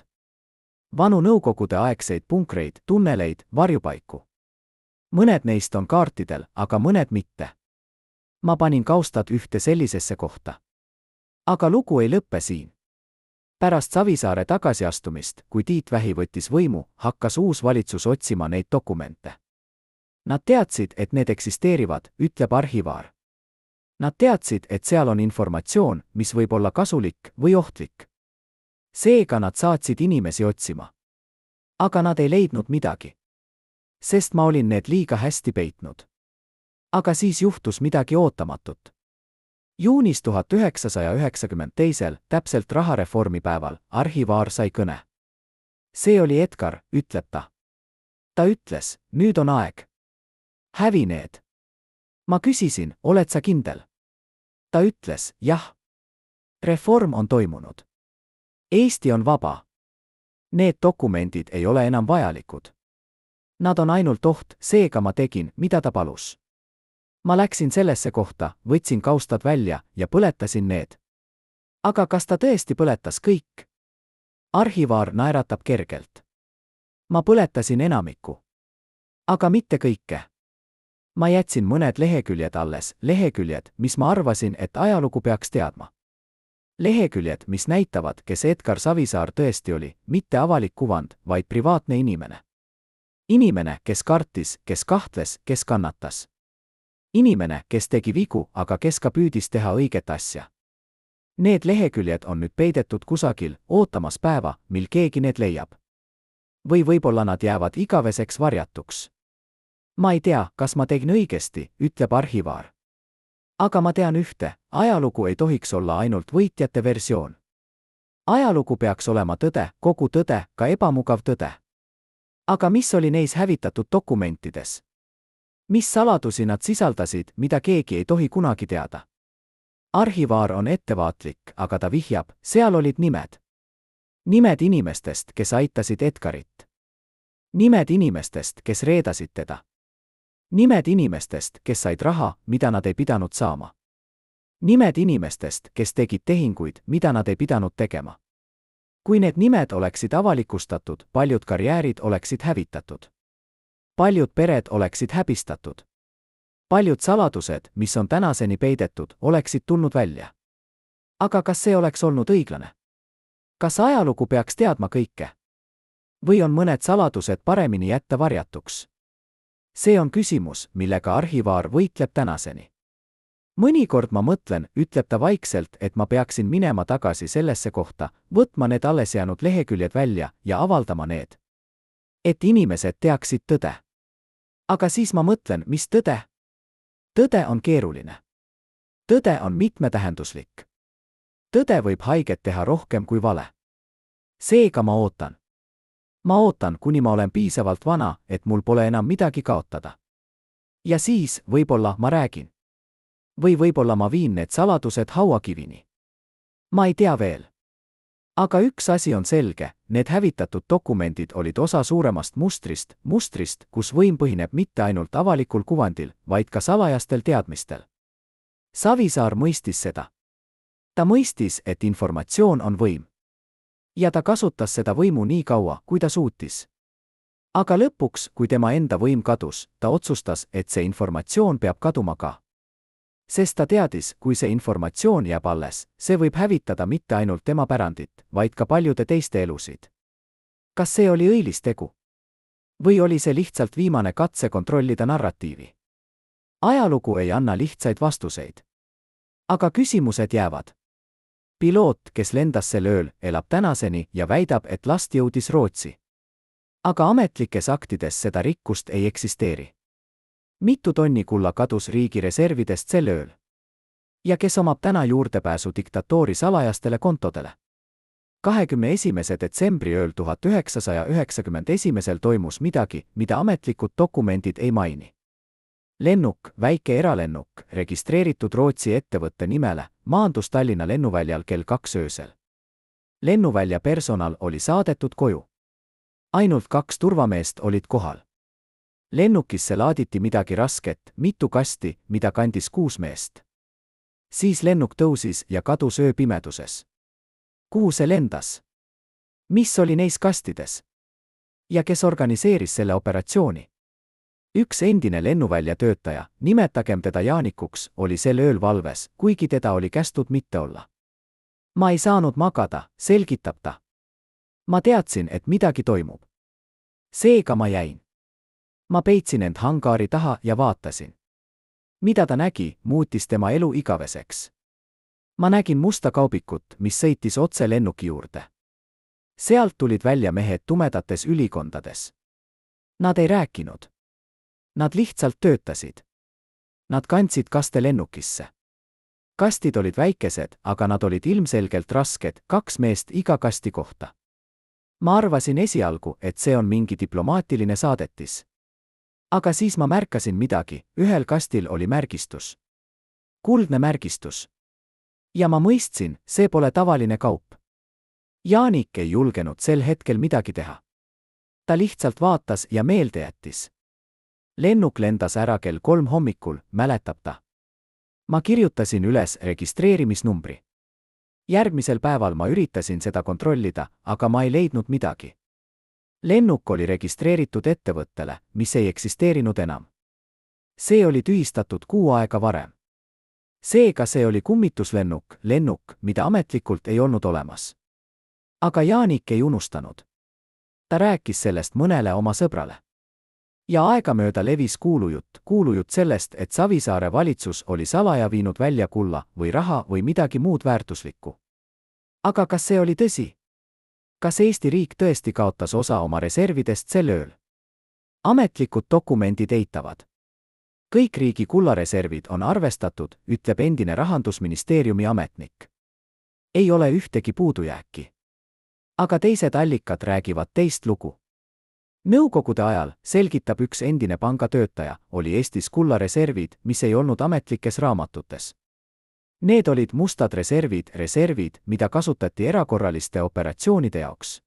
A: Vanu nõukogude aegseid punkreid, tunneleid, varjupaiku. Mõned neist on kaartidel, aga mõned mitte. Ma panin kaustad ühte sellisesse kohta. Aga lugu ei lõppe siin. Pärast Savisaare tagasiastumist, kui Tiit Vähi võttis võimu, hakkas uus valitsus otsima neid dokumente. Nad teadsid, et need eksisteerivad, ütleb arhivaar. Nad teadsid, et seal on informatsioon, mis võib olla kasulik või ohtlik. Seega nad saatsid inimesi otsima. Aga nad ei leidnud midagi. Sest ma olin need liiga hästi peitnud. Aga siis juhtus midagi ootamatut. Juunis 1992, täpselt rahareformi päeval, arhivaar sai kõne. See oli Edgar, ütleb ta. Ta ütles, nüüd on aeg. Hävi need. Ma küsisin, oled sa kindel? Ta ütles, jah. Reform on toimunud. Eesti on vaba. Need dokumendid ei ole enam vajalikud. Nad on ainult oht, seega ma tegin, mida ta palus. Ma läksin sellesse kohta, võtsin kaustad välja ja põletasin need. Aga kas ta tõesti põletas kõik? Arhivaar naeratab kergelt. Ma põletasin enamikku. Aga mitte kõike. Ma jätsin mõned leheküljed alles, leheküljed, mis ma arvasin, et ajalugu peaks teadma. Leheküljed, mis näitavad, kes Edgar Savisaar tõesti oli, mitte avalik kuvand, vaid privaatne inimene. Inimene, kes kartis, kes kahtles, kes kannatas. Inimene, kes tegi vigu, aga kes ka püüdis teha õiget asja. Need leheküljed on nüüd peidetud kusagil, ootamas päeva, mil keegi need leiab. Või võib-olla nad jäävad igaveseks varjatuks. Ma ei tea, kas ma tegin õigesti, ütleb arhivaar. Aga ma tean ühte, ajalugu ei tohiks olla ainult võitjate versioon. Ajalugu peaks olema tõde, kogu tõde, ka ebamugav tõde. Aga mis oli neis hävitatud dokumentides? Mis saladusi nad sisaldasid, mida keegi ei tohi kunagi teada? Arhivaar on ettevaatlik, aga ta vihjab, seal olid nimed. Nimed inimestest, kes aitasid Edgarit. Nimed inimestest, kes reedasid teda. Nimed inimestest, kes said raha, mida nad ei pidanud saama. Nimed inimestest, kes tegid tehinguid, mida nad ei pidanud tegema. Kui need nimed oleksid avalikustatud, paljud karjäärid oleksid hävitatud. Paljud pered oleksid häbistatud. Paljud saladused, mis on tänaseni peidetud, oleksid tulnud välja. Aga kas see oleks olnud õiglane? Kas ajalugu peaks teadma kõike? Või on mõned saladused paremini jätta varjatuks? See on küsimus, millega arhivaar võitleb tänaseni. Mõnikord ma mõtlen, ütleb ta vaikselt, et ma peaksin minema tagasi sellesse kohta, võtma need alles jäänud leheküljed välja ja avaldama need. Et inimesed teaksid tõde. Aga siis ma mõtlen, mis tõde? Tõde on keeruline. Tõde on mitmetähenduslik. Tõde võib haiget teha rohkem kui vale. Seega ma ootan. Ma ootan, kuni ma olen piisavalt vana, et mul pole enam midagi kaotada. Ja siis, võib-olla ma räägin. Või võib-olla ma viin need saladused hauakivini. Ma ei tea veel. Aga üks asi on selge, need hävitatud dokumendid olid osa suuremast mustrist, kus võim põhineb mitte ainult avalikul kuvandil, vaid ka salajastel teadmistel. Savisaar mõistis seda. Ta mõistis, et informatsioon on võim. Ja ta kasutas seda võimu nii kaua, kui ta suutis. Aga lõpuks, kui tema enda võim kadus, ta otsustas, et see informatsioon peab kaduma ka. Sest ta teadis, kui see informatsioon jääb alles, see võib hävitada mitte ainult tema pärandit, vaid ka paljude teiste elusid. Kas see oli õilis tegu? Või oli see lihtsalt viimane katse kontrollida narratiivi? Ajalugu ei anna lihtsaid vastuseid. Aga küsimused jäävad. Piloot, kes lendas sel ööl, elab tänaseni ja väidab, et last jõudis Rootsi. Aga ametlikes aktides seda rikkust ei eksisteeri. Mitu tonni kulla kadus riigi reservidest sel ööl? Ja kes omab täna juurdepääsu diktatoori salajastele kontodele? 21. detsembri ööl 1991 toimus midagi, mida ametlikud dokumendid ei maini. Lennuk, väike eralennuk, registreeritud Rootsi ettevõtte nimele, maandus Tallinna lennuväljal kell 2 öösel. Lennuvälja personal oli saadetud koju. Ainult 2 turvameest olid kohal. Lennukisse laaditi midagi rasket, mitu kasti, mida kandis 6 meest. Siis lennuk tõusis ja kadus ööpimeduses. Kuhu see lendas? Mis oli neis kastides? Ja kes organiseeris selle operatsiooni? Üks endine lennuvälja töötaja, nimetagem teda Jaanikuks, oli sel ööl valves, kuigi teda oli kästud mitte olla. Ma ei saanud magada, selgitab ta. Ma teadsin, et midagi toimub. Seega ma jäin. Ma peitsin end hangaari taha ja vaatasin. Mida ta nägi, muutis tema elu igaveseks. Ma nägin musta kaubikut, mis sõitis otse lennuki juurde. Sealt tulid välja mehed tumedates ülikondades. Nad ei rääkinud. Nad lihtsalt töötasid. Nad kandsid kaste lennukisse. Kastid olid väikesed, aga nad olid ilmselgelt rasked, 2 meest iga kasti kohta. Ma arvasin esialgu, et see on mingi diplomaatiline saadetis. Aga siis ma märkasin midagi, ühel kastil oli märgistus. Kuldne märgistus. Ja ma mõistsin, see pole tavaline kaup. Jaanik ei julgenud sel hetkel midagi teha. Ta lihtsalt vaatas ja meelde jättis. Lennuk lendas ära kell 3 hommikul, mäletab ta. Ma kirjutasin üles registreerimisnumbri. Järgmisel päeval ma üritasin seda kontrollida, aga ma ei leidnud midagi. Lennuk oli registreeritud ettevõttele, mis ei eksisteerinud enam. See oli tühistatud 6 aega varem. Seega see oli kummituslennuk, mida ametlikult ei olnud olemas. Aga Jaanik ei unustanud. Ta rääkis sellest mõnele oma sõbrale. Ja aegamööda levis kuulujutt sellest, et Savisaare valitsus oli salaja viinud välja kulla või raha või midagi muud väärtuslikku. Aga kas see oli tõsi? Kas Eesti riik tõesti kaotas osa oma reservidest sel ööl? Ametlikud dokumendid eitavad. Kõik riigi kullareservid on arvestatud, ütleb endine Rahandusministeeriumi ametnik. Ei ole ühtegi puudujääki. Aga teised allikad räägivad teist lugu. Nõukogude ajal, selgitab üks endine pangatöötaja, oli Eestis kullareservid, mis ei olnud ametlikes raamatutes. Need olid mustad reservid, mida kasutati erakorraliste operatsioonide jaoks.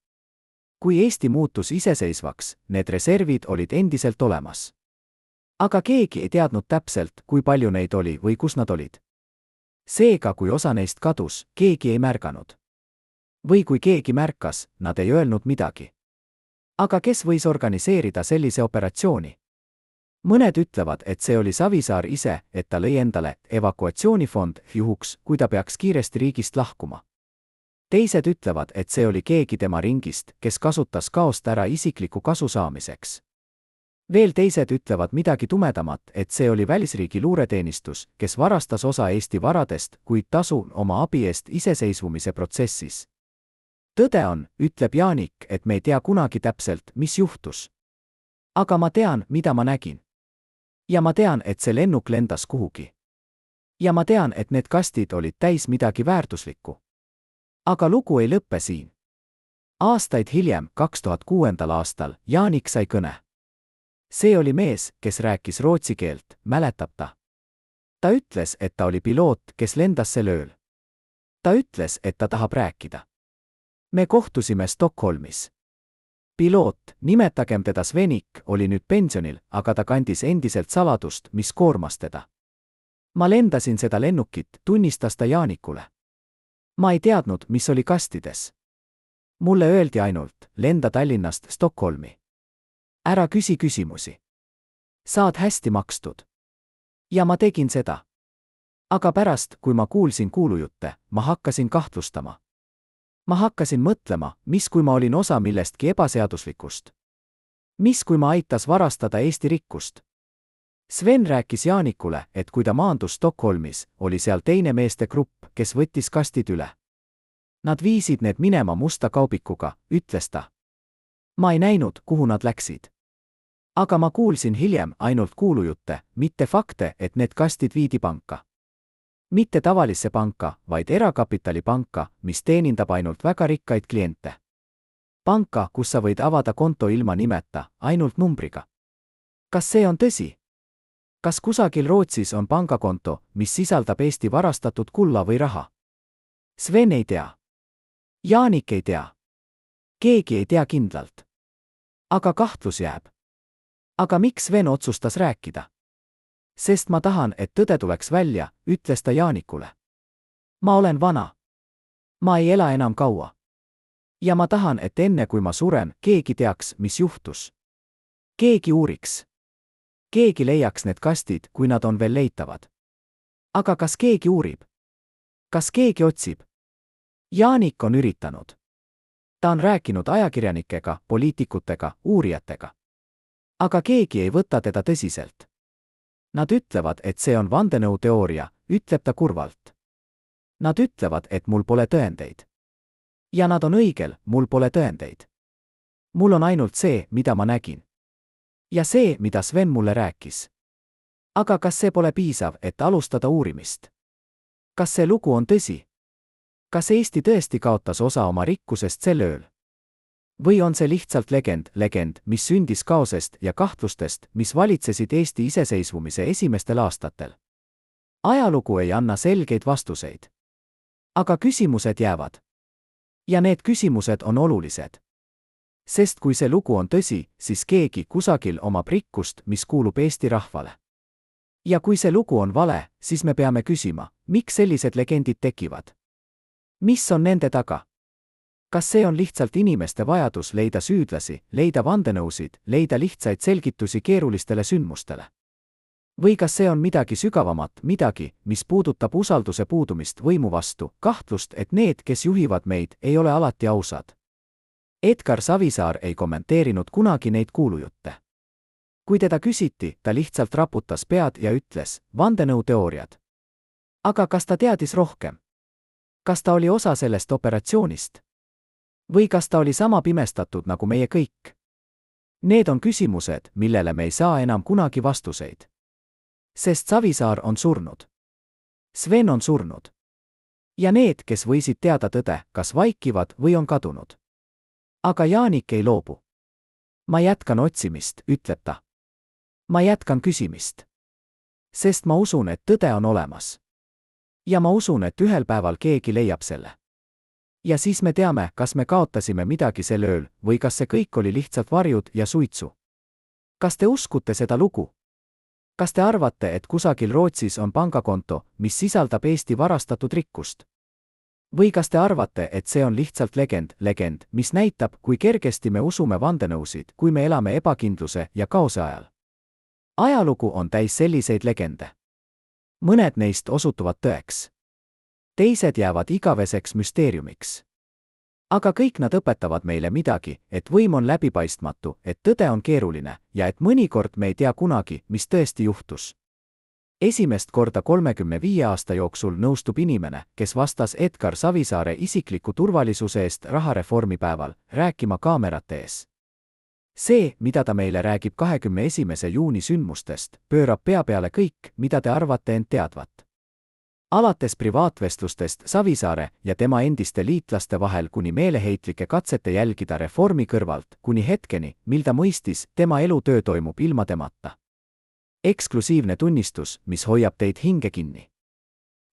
A: Kui Eesti muutus iseseisvaks, need reservid olid endiselt olemas. Aga keegi ei teadnud täpselt, kui palju neid oli või kus nad olid. Seega, kui osa neist kadus, keegi ei märganud. Või kui keegi märkas, nad ei öelnud midagi. Aga kes võis organiseerida sellise operatsiooni? Mõned ütlevad, et see oli Savisaar ise, et ta lõi endale evakuatsioonifond juhuks, kui ta peaks kiiresti riigist lahkuma. Teised ütlevad, et see oli keegi tema ringist, kes kasutas kaost ära isikliku kasu saamiseks. Veel teised ütlevad midagi tumedamat, et see oli välisriigi luureteenistus, kes varastas osa Eesti varadest, kuid tasu oma abi eest iseseisvumise protsessis. Tõde on, ütleb Jaanik, et me ei tea kunagi täpselt, mis juhtus. Aga ma tean, mida ma nägin. Ja ma tean, et see lennuk lendas kuhugi. Ja ma tean, et need kastid olid täis midagi väärtuslikku. Aga lugu ei lõppe siin. Aastaid hiljem, 2006. aastal, Jaanik sai kõne. See oli mees, kes rääkis rootsi keelt, mäletab ta. Ta ütles, et ta oli piloot, kes lendas sel ööl. Ta ütles, et ta tahab rääkida. Me kohtusime Stockholmis. Piloot, nimetagem teda Svenik, oli nüüd pensionil, aga ta kandis endiselt saladust, mis koormas teda. Ma lendasin seda lennukit, tunnistas ta Jaanikule. Ma ei teadnud, mis oli kastides. Mulle öeldi ainult, lenda Tallinnast Stockholmi. Ära küsi küsimusi. Saad hästi makstud. Ja ma tegin seda. Aga pärast, kui ma kuulsin kuulujutte, ma hakkasin kahtlustama. Ma hakkasin mõtlema, mis kui ma olin osa millestki ebaseaduslikust. Mis kui ma aitas varastada Eesti rikkust. Sven rääkis Jaanikule, et kui ta maandus Stockholmis, oli seal teine meeste grupp, kes võttis kastid üle. Nad viisid need minema musta kaubikuga, ütles ta. Ma ei näinud, kuhu nad läksid. Aga ma kuulsin hiljem ainult kuulujutte, mitte fakte, et need kastid viidi panka. Mitte tavalisse panka, vaid erakapitalipanka, mis teenindab ainult väga rikkaid kliente. Panka, kus sa võid avada konto ilma nimeta, ainult numbriga. Kas see on tõsi? Kas kusagil Rootsis on pangakonto, mis sisaldab Eesti varastatud kulla või raha? Sven ei tea. Jaanik ei tea. Keegi ei tea kindlalt. Aga kahtlus jääb. Aga miks Sven otsustas rääkida? Sest ma tahan, et tõde tuleks välja, ütles ta Jaanikule. Ma olen vana. Ma ei ela enam kaua. Ja ma tahan, et enne kui ma suren, keegi teaks, mis juhtus. Keegi uuriks. Keegi leiaks need kastid, kui nad on veel leitavad. Aga kas keegi uurib? Kas keegi otsib? Jaanik on üritanud. Ta on rääkinud ajakirjanikega, poliitikutega, uurijatega. Aga keegi ei võta teda tõsiselt. Nad ütlevad, et see on vandenõuteooria, ütleb ta kurvalt. Nad ütlevad, et mul pole tõendeid. Ja nad on õigel, mul pole tõendeid. Mul on ainult see, mida ma nägin. Ja see, mida Sven mulle rääkis. Aga kas see pole piisav, et alustada uurimist? Kas see lugu on tõsi? Kas Eesti tõesti kaotas osa oma rikkusest sel ööl? Või on see lihtsalt legend, mis sündis kaosest ja kahtlustest, mis valitsesid Eesti iseseisvumise esimestel aastatel? Ajalugu ei anna selgeid vastuseid. Aga küsimused jäävad. Ja need küsimused on olulised. Sest kui see lugu on tõsi, siis keegi kusagil omab rikkust, mis kuulub Eesti rahvale. Ja kui see lugu on vale, siis me peame küsima, miks sellised legendid tekivad? Mis on nende taga? Kas see on lihtsalt inimeste vajadus leida süüdlasi, leida vandenõusid, leida lihtsaid selgitusi keerulistele sündmustele? Või kas see on midagi sügavamat, midagi, mis puudutab usalduse puudumist võimu vastu, kahtlust, et need, kes juhivad meid, ei ole alati ausad? Edgar Savisaar ei kommenteerinud kunagi neid kuulujutte. Kui teda küsiti, ta lihtsalt raputas pead ja ütles, vandenõuteooriad. Aga kas ta teadis rohkem? Kas ta oli osa sellest operatsioonist? Või kas ta oli sama pimestatud nagu meie kõik? Need on küsimused, millele me ei saa enam kunagi vastuseid. Sest Savisaar on surnud. Sven on surnud. Ja need, kes võisid teada tõde, kas vaikivad või on kadunud. Aga Jaanik ei loobu. Ma jätkan otsimist, ütleb ta. Ma jätkan küsimist. Sest ma usun, et tõde on olemas. Ja ma usun, et ühel päeval keegi leiab selle. Ja siis me teame, kas me kaotasime midagi sel ööl või kas see kõik oli lihtsalt varjud ja suitsu. Kas te uskute seda lugu? Kas te arvate, et kusagil Rootsis on pangakonto, mis sisaldab Eesti varastatud rikkust? Või kas te arvate, et see on lihtsalt legend, mis näitab, kui kergesti me usume vandenõusid, kui me elame ebakindluse ja kaose ajal? Ajalugu on täis selliseid legende. Mõned neist osutuvad tõeks. Teised jäävad igaveseks müsteeriumiks. Aga kõik nad õpetavad meile midagi, et võim on läbipaistmatu, et tõde on keeruline ja et mõnikord me ei tea kunagi, mis tõesti juhtus. Esimest korda 35 aasta jooksul nõustub inimene, kes vastas Edgar Savisaare isikliku turvalisuse eest rahareformi päeval, rääkima kaamerate ees. See, mida ta meile räägib 21. juuni sündmustest, pöörab pea peale kõik, mida te arvate end teadvat. Alates privaatvestlustest Savisaare ja tema endiste liitlaste vahel kuni meeleheitlike katsete jälgida reformi kõrvalt, kuni hetkeni, mil ta mõistis, tema elutöö toimub ilma temata. Eksklusiivne tunnistus, mis hoiab teid hinge kinni.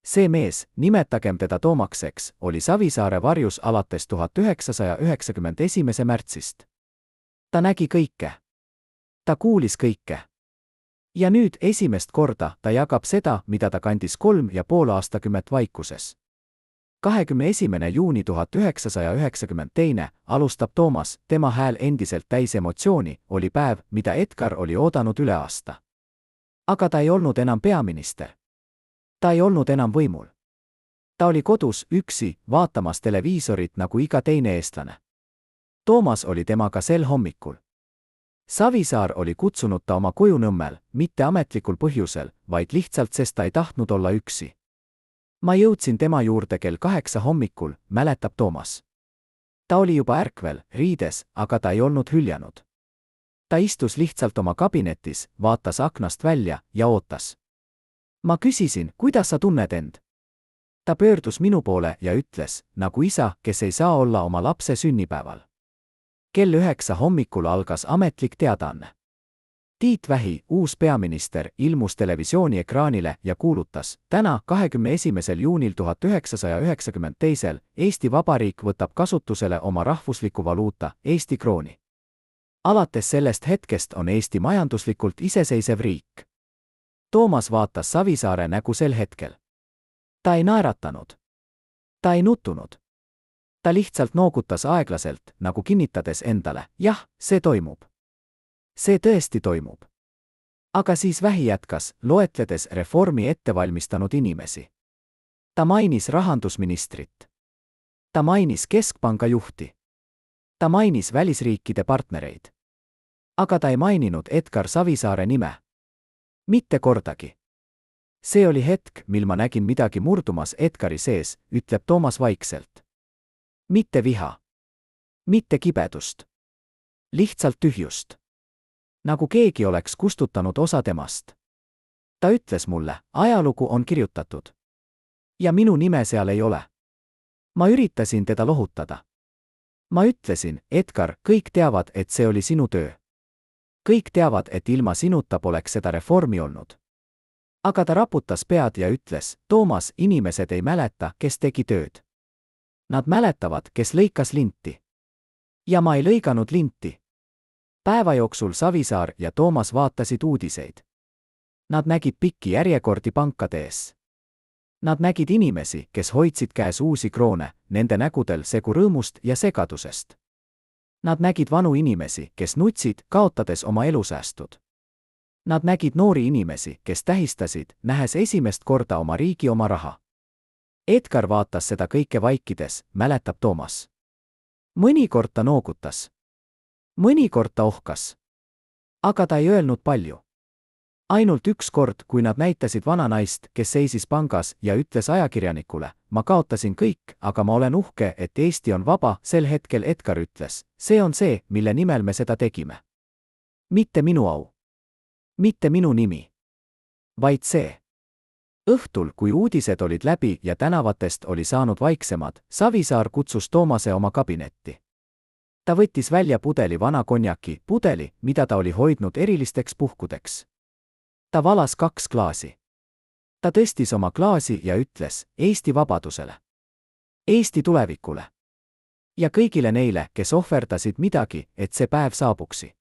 A: See mees, nimetagem teda Toomakseks, oli Savisaare varjus alates 1991. märtsist. Ta nägi kõike. Ta kuulis kõike. Ja nüüd esimest korda ta jagab seda, mida ta kandis 3,5 aastakümmet vaikuses. 21. juuni 1992 alustab Toomas, tema hääl endiselt täis emotsiooni, oli päev, mida Edgar oli oodanud üle aasta. Aga ta ei olnud enam peaminister. Ta ei olnud enam võimul. Ta oli kodus, üksi, vaatamas televiisorit nagu iga teine eestlane. Toomas oli temaga sel hommikul. Savisaar oli kutsunud ta oma koju Nõmmel, mitte ametlikul põhjusel, vaid lihtsalt sest ta ei tahtnud olla üksi. Ma jõudsin tema juurde kell 8 hommikul, mäletab Toomas. Ta oli juba ärkvel, riides, aga ta ei olnud hüljanud. Ta istus lihtsalt oma kabinetis, vaatas aknast välja ja ootas. Ma küsisin, kuidas sa tunned end? Ta pöördus minu poole ja ütles, nagu isa, kes ei saa olla oma lapse sünnipäeval. Kell 9 hommikul algas ametlik teadaanne. Tiit Vähi, uus peaminister, ilmus televisiooni ekraanile ja kuulutas, täna, 21. juunil 1992 Eesti Vabariik võtab kasutusele oma rahvusliku valuuta, Eesti krooni. Alates sellest hetkest on Eesti majanduslikult iseseisev riik. Toomas vaatas Savisaare nägu sel hetkel. Ta ei naeratanud. Ta ei nuttunud. Ta lihtsalt noogutas aeglaselt, nagu kinnitades endale, jah, see toimub. See tõesti toimub. Aga siis Vähi jätkas, loetledes reformi ettevalmistanud inimesi. Ta mainis rahandusministrit. Ta mainis keskpanga juhti. Ta mainis välisriikide partnereid. Aga ta ei maininud Edgar Savisaare nime. Mitte kordagi. See oli hetk, mil ma nägin midagi murdumas Edgari sees, ütleb Toomas vaikselt. Mitte viha. Mitte kibedust. Lihtsalt tühjust. Nagu keegi oleks kustutanud osa temast. Ta ütles mulle, ajalugu on kirjutatud. Ja minu nime seal ei ole. Ma üritasin teda lohutada. Ma ütlesin, Edgar, kõik teavad, et see oli sinu töö. Kõik teavad, et ilma sinuta poleks seda reformi olnud. Aga ta raputas pead ja ütles, Toomas, inimesed ei mäleta, kes tegi tööd. Nad mäletavad, kes lõikas linti. Ja ma ei lõiganud linti. Päeva jooksul Savisaar ja Toomas vaatasid uudiseid. Nad nägid pikki järjekordi pankade ees. Nad nägid inimesi, kes hoidsid käes uusi kroone, nende nägudel segu rõõmust ja segadusest. Nad nägid vanu inimesi, kes nutsid, kaotades oma elusäästud. Nad nägid noori inimesi, kes tähistasid, nähes esimest korda oma riigi oma raha. Edgar vaatas seda kõike vaikides, mäletab Toomas. Mõnikord ta noogutas. Mõnikord ta ohkas. Aga ta ei öelnud palju. Ainult üks kord, kui nad näitasid vana naist, kes seisis pangas ja ütles ajakirjanikule, ma kaotasin kõik, aga ma olen uhke, et Eesti on vaba, sel hetkel Edgar ütles, see on see, mille nimel me seda tegime. Mitte minu au. Mitte minu nimi. Vaid see. Õhtul, kui uudised olid läbi ja tänavatest oli saanud vaiksemad, Savisaar kutsus Toomase oma kabinetti. Ta võttis välja pudeli vana konjaki, pudeli, mida ta oli hoidnud erilisteks puhkudeks. Ta valas 2 klaasi. Ta tõstis oma klaasi ja ütles, Eesti vabadusele. Eesti tulevikule. Ja kõigile neile, kes ohverdasid midagi, et see päev saabuksi.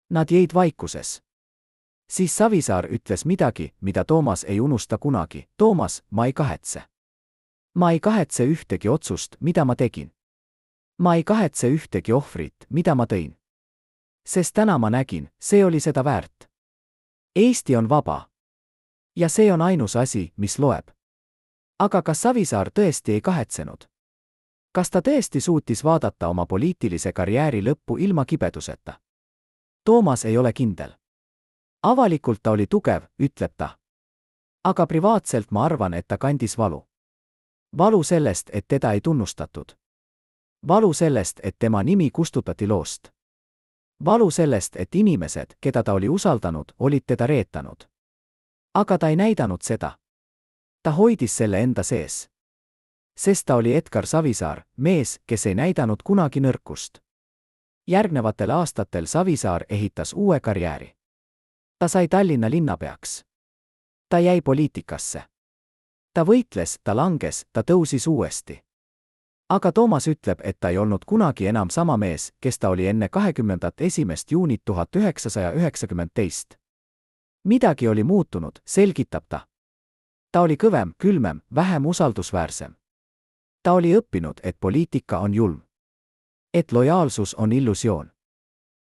A: Nad jäid vaikuses. Siis Savisaar ütles midagi, mida Toomas ei unusta kunagi. Toomas, ma ei kahetse. Ma ei kahetse ühtegi otsust, mida ma tegin. Ma ei kahetse ühtegi ohvrit, mida ma tõin. Sest täna ma nägin, see oli seda väärt. Eesti on vaba. Ja see on ainus asi, mis loeb. Aga kas Savisaar tõesti ei kahetsenud? Kas ta tõesti suutis vaadata oma poliitilise karjääri lõppu ilma kibeduseta? Toomas ei ole kindel. Avalikult ta oli tugev, ütleb ta. Aga privaatselt ma arvan, et ta kandis valu. Valu sellest, et teda ei tunnustatud. Valu sellest, et tema nimi kustutati loost. Valu sellest, et inimesed, keda ta oli usaldanud, olid teda reetanud. Aga ta ei näidanud seda. Ta hoidis selle enda sees. Sest ta oli Edgar Savisaar, mees, kes ei näidanud kunagi nõrkust. Järgnevatel aastatel Savisaar ehitas uue karjääri. Ta sai Tallinna linnapeaks. Ta jäi poliitikasse. Ta võitles, ta langes, ta tõusis uuesti. Aga Toomas ütleb, et ta ei olnud kunagi enam sama mees, kes ta oli enne 21. juunit 1990. Midagi oli muutunud, selgitab ta. Ta oli kõvem, külmem, vähem usaldusväärsem. Ta oli õppinud, et poliitika on julm. Et lojaalsus on illusioon.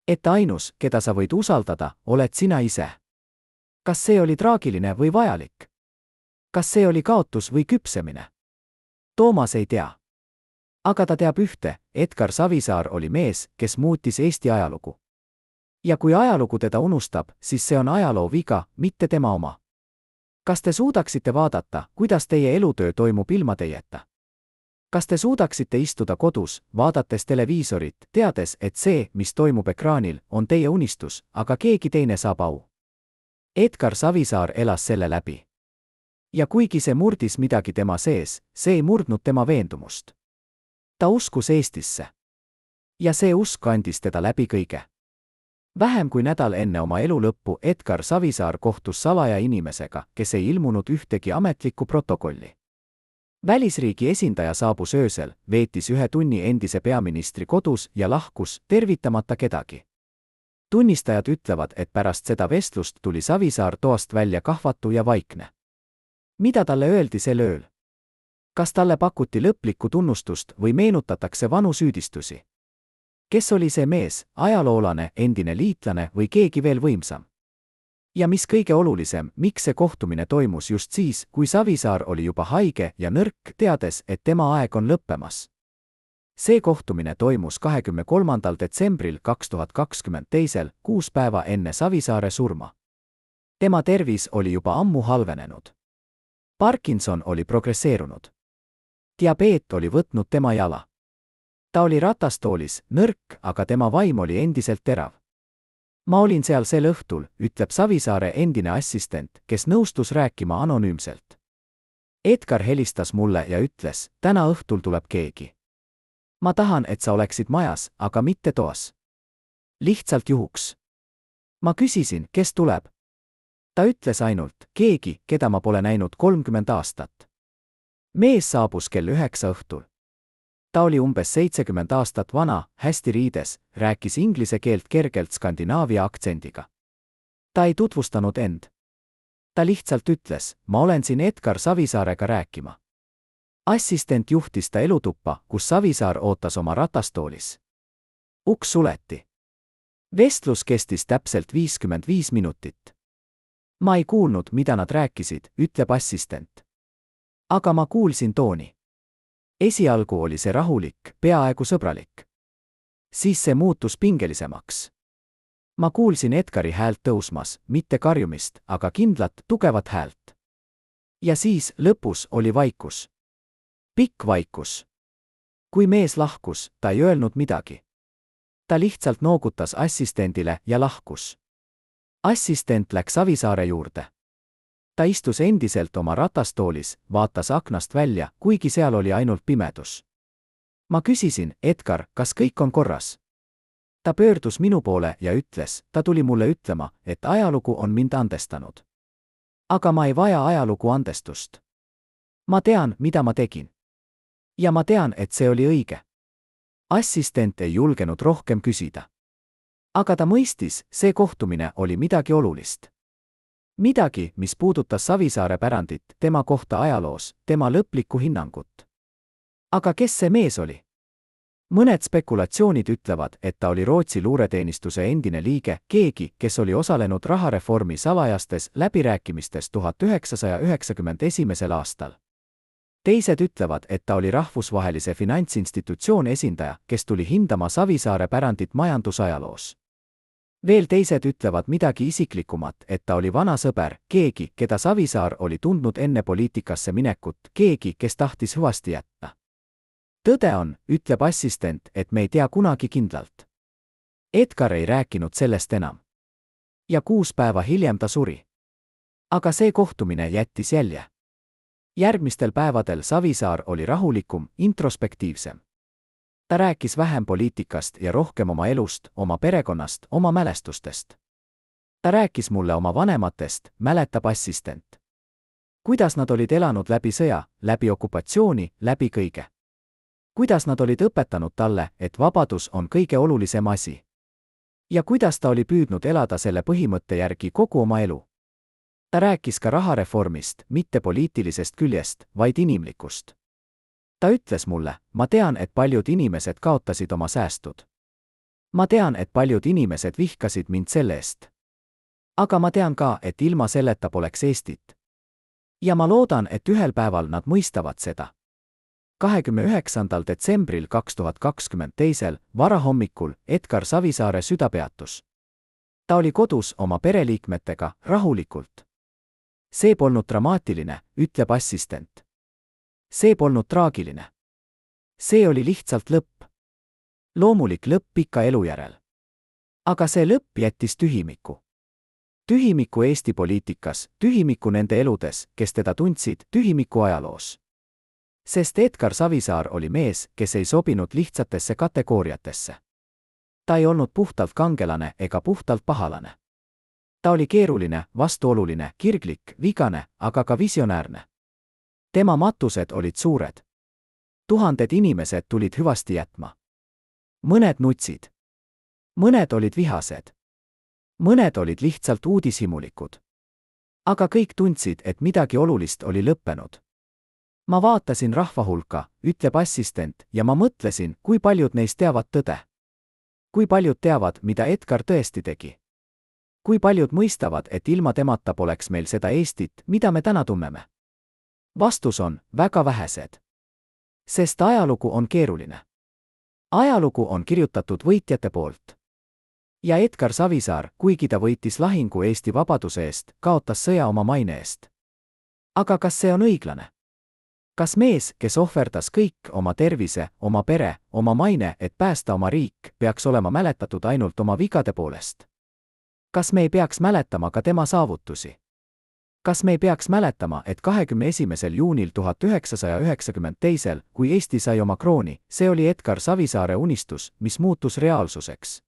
A: Et ainus, keda sa võid usaldada, oled sina ise. Kas see oli traagiline või vajalik? Kas see oli kaotus või küpsemine? Toomas ei tea. Aga ta teab ühte, Edgar Savisaar oli mees, kes muutis Eesti ajalugu. Ja kui ajalugu teda unustab, siis see on ajaloo viga, mitte tema oma. Kas te suudaksite vaadata, kuidas teie elutöö toimub ilma teieta? Kas te suudaksite istuda kodus, vaadates televiisorit, teades, et see, mis toimub ekraanil, on teie unistus, aga keegi teine saab au? Edgar Savisaar elas selle läbi. Ja kuigi see murdis midagi tema sees, see ei murdnud tema veendumust. Ta uskus Eestisse. Ja see usk andis teda läbi kõige. Vähem kui nädal enne oma elu lõppu Edgar Savisaar kohtus salaja inimesega, kes ei ilmunud ühtegi ametlikku protokolli. Välisriigi esindaja saabus öösel, veetis 1 tunni endise peaministri kodus ja lahkus, tervitamata kedagi. Tunnistajad ütlevad, et pärast seda vestlust tuli Savisaar toast välja kahvatu ja vaikne. Mida talle öeldi sel ööl? Kas talle pakuti lõplikku tunnustust või meenutatakse vanu süüdistusi? Kes oli see mees, ajaloolane, endine liitlane või keegi veel võimsam? Ja mis kõige olulisem, miks see kohtumine toimus just siis, kui Savisaar oli juba haige ja nõrk, teades, et tema aeg on lõppemas? See kohtumine toimus 23. detsembril 2022, 6 päeva enne Savisaare surma. Tema tervis oli juba ammu halvenenud. Parkinson oli progresseerunud. Diabeet oli võtnud tema jala. Ta oli ratastoolis, nõrk, aga tema vaim oli endiselt terav. Ma olin seal sel õhtul, ütleb Savisaare endine assistent, kes nõustus rääkima anonüümselt. Edgar helistas mulle ja ütles, täna õhtul tuleb keegi. Ma tahan, et sa oleksid majas, aga mitte toas. Lihtsalt juhuks. Ma küsisin, kes tuleb. Ta ütles ainult, keegi, keda ma pole näinud 30 aastat. Mees saabus kell 9 õhtul. Ta oli umbes 70 aastat vana, hästi riides, rääkis inglise keelt kergelt skandinaavia aktsendiga. Ta ei tutvustanud end. Ta lihtsalt ütles, ma olen siin Edgar Savisaarega rääkima. Assistent juhtis ta elutuppa, kus Savisaar ootas oma ratastoolis. Uks suleti. Vestlus kestis täpselt 55 minutit. Ma ei kuulnud, mida nad rääkisid, ütleb assistent. Aga ma kuulsin tooni. Esialgu oli see rahulik, peaaegu sõbralik. Siis see muutus pingelisemaks. Ma kuulsin Edgari häält tõusmas, mitte karjumist, aga kindlat, tugevat häält. Ja siis, lõpus, oli vaikus. Pikk vaikus. Kui mees lahkus, ta ei öelnud midagi. Ta lihtsalt noogutas assistendile ja lahkus. Assistent läks Savisaare juurde. Ta istus endiselt oma ratastoolis, vaatas aknast välja, kuigi seal oli ainult pimedus. Ma küsisin, Edgar, kas kõik on korras? Ta pöördus minu poole ja ütles, ta tuli mulle ütlema, et ajalugu on mind andestanud. Aga ma ei vaja ajalugu andestust. Ma tean, mida ma tegin. Ja ma tean, et see oli õige. Assistent ei julgenud rohkem küsida. Aga ta mõistis, see kohtumine oli midagi olulist. Midagi, mis puudutas Savisaare pärandit, tema kohta ajaloos, tema lõplikku hinnangut. Aga kes see mees oli? Mõned spekulatsioonid ütlevad, et ta oli Rootsi luureteenistuse endine liige, keegi, kes oli osalenud rahareformi salajastes läbirääkimistes 1991. aastal. Teised ütlevad, et ta oli rahvusvahelise finantsinstitutsioon esindaja, kes tuli hindama Savisaare pärandit majandusajaloos. Veel teised ütlevad midagi isiklikumat, et ta oli vana sõber, keegi, keda Savisaar oli tundnud enne poliitikasse minekut, keegi, kes tahtis hüvasti jätta. Tõde on, ütleb assistent, et me ei tea kunagi kindlalt. Edgar ei rääkinud sellest enam. Ja 6 päeva hiljem ta suri. Aga see kohtumine jättis jälje. Järgmistel päevadel Savisaar oli rahulikum, introspektiivsem. Ta rääkis vähem poliitikast ja rohkem oma elust, oma perekonnast, oma mälestustest. Ta rääkis mulle oma vanematest, mäletab assistent. Kuidas nad olid elanud läbi sõja, läbi okupatsiooni, läbi kõige. Kuidas nad olid õpetanud talle, et vabadus on kõige olulisem asi. Ja kuidas ta oli püüdnud elada selle põhimõtte järgi kogu oma elu. Ta rääkis ka rahareformist, mitte poliitilisest küljest, vaid inimlikust. Ta ütles mulle, ma tean, et paljud inimesed kaotasid oma säästud. Ma tean, et paljud inimesed vihkasid mind selle eest. Aga ma tean ka, et ilma selleta poleks Eestit. Ja ma loodan, et ühel päeval nad mõistavad seda. 29. detsembril 2022. varahommikul Edgar Savisaare süda peatus. Ta oli kodus oma pereliikmetega, rahulikult. See polnud dramaatiline, ütleb assistent. See polnud traagiline. See oli lihtsalt lõpp. Loomulik lõpp pika elu järel. Aga see lõpp jättis tühimiku. Tühimiku Eesti poliitikas, tühimiku nende eludes, kes teda tundsid, tühimiku ajaloos. Sest Edgar Savisaar oli mees, kes ei sobinud lihtsatesse kategooriatesse. Ta ei olnud puhtalt kangelane ega puhtalt pahalane. Ta oli keeruline, vastuoluline, kirglik, vigane, aga ka visionäärne. Tema matused olid suured. 1000 inimesed tulid hüvasti jätma. Mõned nutsid. Mõned olid vihased. Mõned olid lihtsalt uudishimulikud. Aga kõik tundsid, et midagi olulist oli lõppenud. Ma vaatasin rahva hulka, ütleb assistent, ja ma mõtlesin, kui paljud neist teavad tõde. Kui paljud teavad, mida Edgar tõesti tegi. Kui paljud mõistavad, et ilma temata poleks meil seda Eestit, mida me täna tunneme. Vastus on, väga vähesed. Sest ajalugu on keeruline. Ajalugu on kirjutatud võitjate poolt. Ja Edgar Savisaar, kuigi ta võitis lahingu Eesti vabaduse eest, kaotas sõja oma maine eest. Aga kas see on õiglane? Kas mees, kes ohverdas kõik, oma tervise, oma pere, oma maine, et päästa oma riik, peaks olema mäletatud ainult oma vigade poolest? Kas me ei peaks mäletama ka tema saavutusi? Kas me ei peaks mäletama, et 21. juunil 1992, kui Eesti sai oma krooni, see oli Edgar Savisaare unistus, mis muutus reaalsuseks?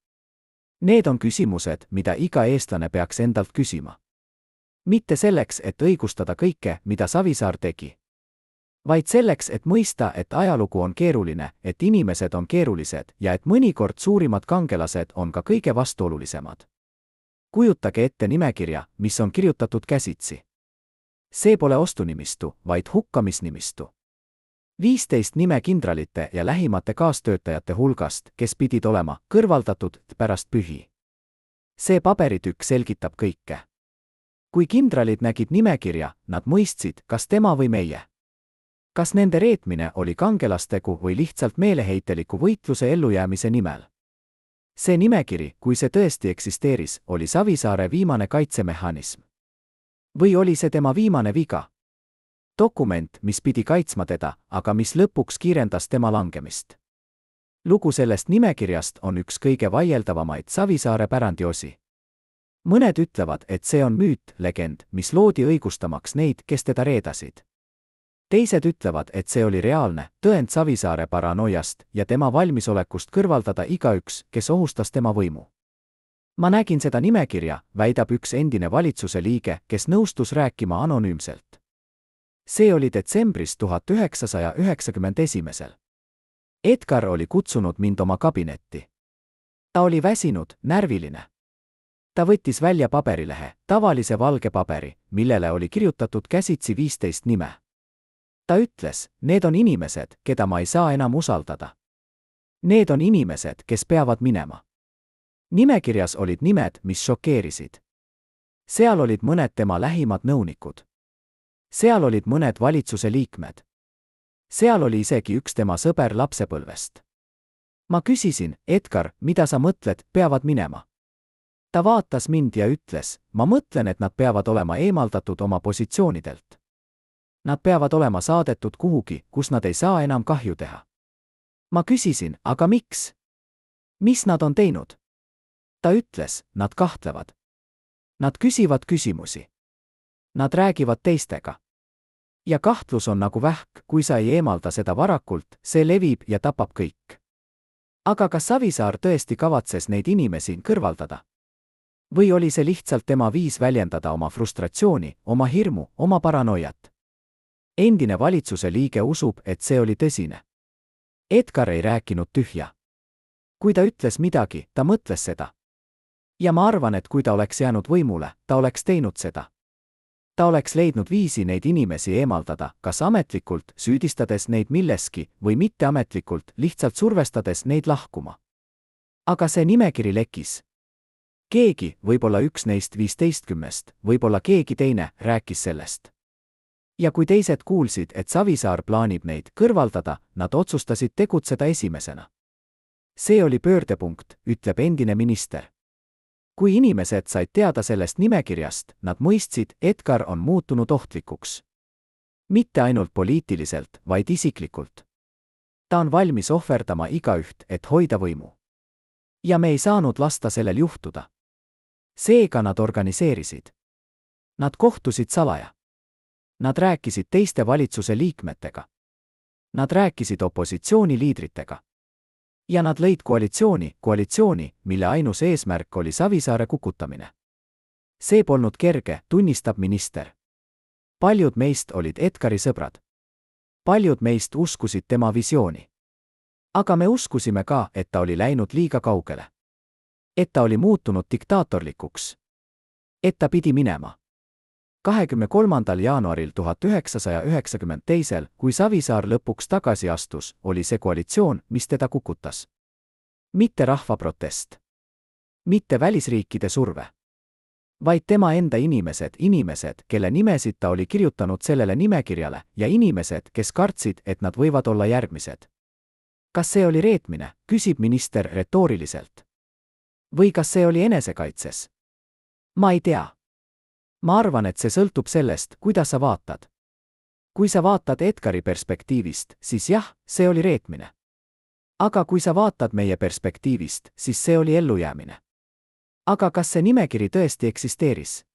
A: Need on küsimused, mida iga eestlane peaks endalt küsima. Mitte selleks, et õigustada kõike, mida Savisaar tegi. Vaid selleks, et mõista, et ajalugu on keeruline, et inimesed on keerulised ja et mõnikord suurimad kangelased on ka kõige vastuolulisemad. Kujutage ette nimekirja, mis on kirjutatud käsitsi. See pole ostunimistu, vaid hukkamisnimistu. 15 nime kindralite ja lähimate kaastöötajate hulgast, kes pidid olema kõrvaldatud pärast pühi. See paberitükk selgitab kõike. Kui kindralid nägid nimekirja, nad mõistsid, kas tema või meie. Kas nende reetmine oli kangelastegu või lihtsalt meeleheiteliku võitluse ellujäämise nimel? See nimekiri, kui see tõesti eksisteeris, oli Savisaare viimane kaitsemehhanism. Või oli see tema viimane viga? Dokument, mis pidi kaitsma teda, aga mis lõpuks kiirendas tema langemist. Lugu sellest nimekirjast on üks kõige vaieldavamaid Savisaare pärandiosi. Mõned ütlevad, et see on müüt, legend, mis loodi õigustamaks neid, kes teda reedasid. Teised ütlevad, et see oli reaalne, tõend Savisaare paranoiast ja tema valmisolekust kõrvaldada igaüks, kes ohustas tema võimu. Ma nägin seda nimekirja, väidab üks endine valitsuse liige, kes nõustus rääkima anonüümselt. See oli detsembris 1991. Edgar oli kutsunud mind oma kabinetti. Ta oli väsinud, närviline. Ta võttis välja paberilehe, tavalise valge paberi, millele oli kirjutatud käsitsi 15 nime. Ta ütles, need on inimesed, keda ma ei saa enam usaldada. Need on inimesed, kes peavad minema. Nimekirjas olid nimed, mis šokeerisid. Seal olid mõned tema lähimad nõunikud. Seal olid mõned valitsuse liikmed. Seal oli isegi üks tema sõber lapsepõlvest. Ma küsisin, Edgar, mida sa mõtled, peavad minema? Ta vaatas mind ja ütles, ma mõtlen, et nad peavad olema eemaldatud oma positsioonidelt. Nad peavad olema saadetud kuhugi, kus nad ei saa enam kahju teha. Ma küsisin, aga miks? Mis nad on teinud? Ta ütles, nad kahtlevad. Nad küsivad küsimusi. Nad räägivad teistega. Ja kahtlus on nagu vähk, kui sa ei eemalda seda varakult, see levib ja tapab kõik. Aga kas Savisaar tõesti kavatses neid inimesi kõrvaldada? Või oli see lihtsalt tema viis väljendada oma frustratsiooni, oma hirmu, oma paranoiat? Endine valitsuse liige usub, et see oli tõsine. Edgar ei rääkinud tühja. Kui ta ütles midagi, ta mõtles seda. Ja ma arvan, et kui ta oleks jäänud võimule, ta oleks teinud seda. Ta oleks leidnud viisi neid inimesi eemaldada, kas ametlikult, süüdistades neid milleski, või mitteametlikult, lihtsalt survestades neid lahkuma. Aga see nimekiri lekkis. Keegi, võib-olla üks neist 15, võib-olla keegi teine, rääkis sellest. Ja kui teised kuulsid, et Savisaar plaanib neid kõrvaldada, nad otsustasid tegutseda esimesena. See oli pöördepunkt, ütleb endine minister. Kui inimesed said teada sellest nimekirjast, nad mõistsid, Edgar on muutunud ohtlikuks. Mitte ainult poliitiliselt, vaid isiklikult. Ta on valmis ohverdama igaüht, et hoida võimu. Ja me ei saanud lasta sellel juhtuda. Seega nad organiseerisid. Nad kohtusid salaja. Nad rääkisid teiste valitsuse liikmetega. Nad rääkisid opositsiooniliidritega. Ja nad lõid koalitsiooni, mille ainus eesmärk oli Savisaare kukutamine. See polnud kerge, tunnistab minister. Paljud meist olid Edgari sõbrad. Paljud meist uskusid tema visiooni. Aga me uskusime ka, et ta oli läinud liiga kaugele. Et ta oli muutunud diktaatorlikuks. Et ta pidi minema. 23. jaanuaril 1992, kui Savisaar lõpuks tagasi astus, oli see koalitsioon, mis teda kukutas. Mitte rahva protest. Mitte välisriikide surve. Vaid tema enda inimesed, kelle nimesid ta oli kirjutanud sellele nimekirjale, ja inimesed, kes kartsid, et nad võivad olla järgmised. Kas see oli reetmine, küsib minister retooriliselt. Või kas see oli enesekaitses? Ma ei tea. Ma arvan, et see sõltub sellest, kuidas sa vaatad. Kui sa vaatad Edgari perspektiivist, siis jah, see oli reetmine. Aga kui sa vaatad meie perspektiivist, siis see oli ellujäämine. Aga kas see nimekiri tõesti eksisteeris?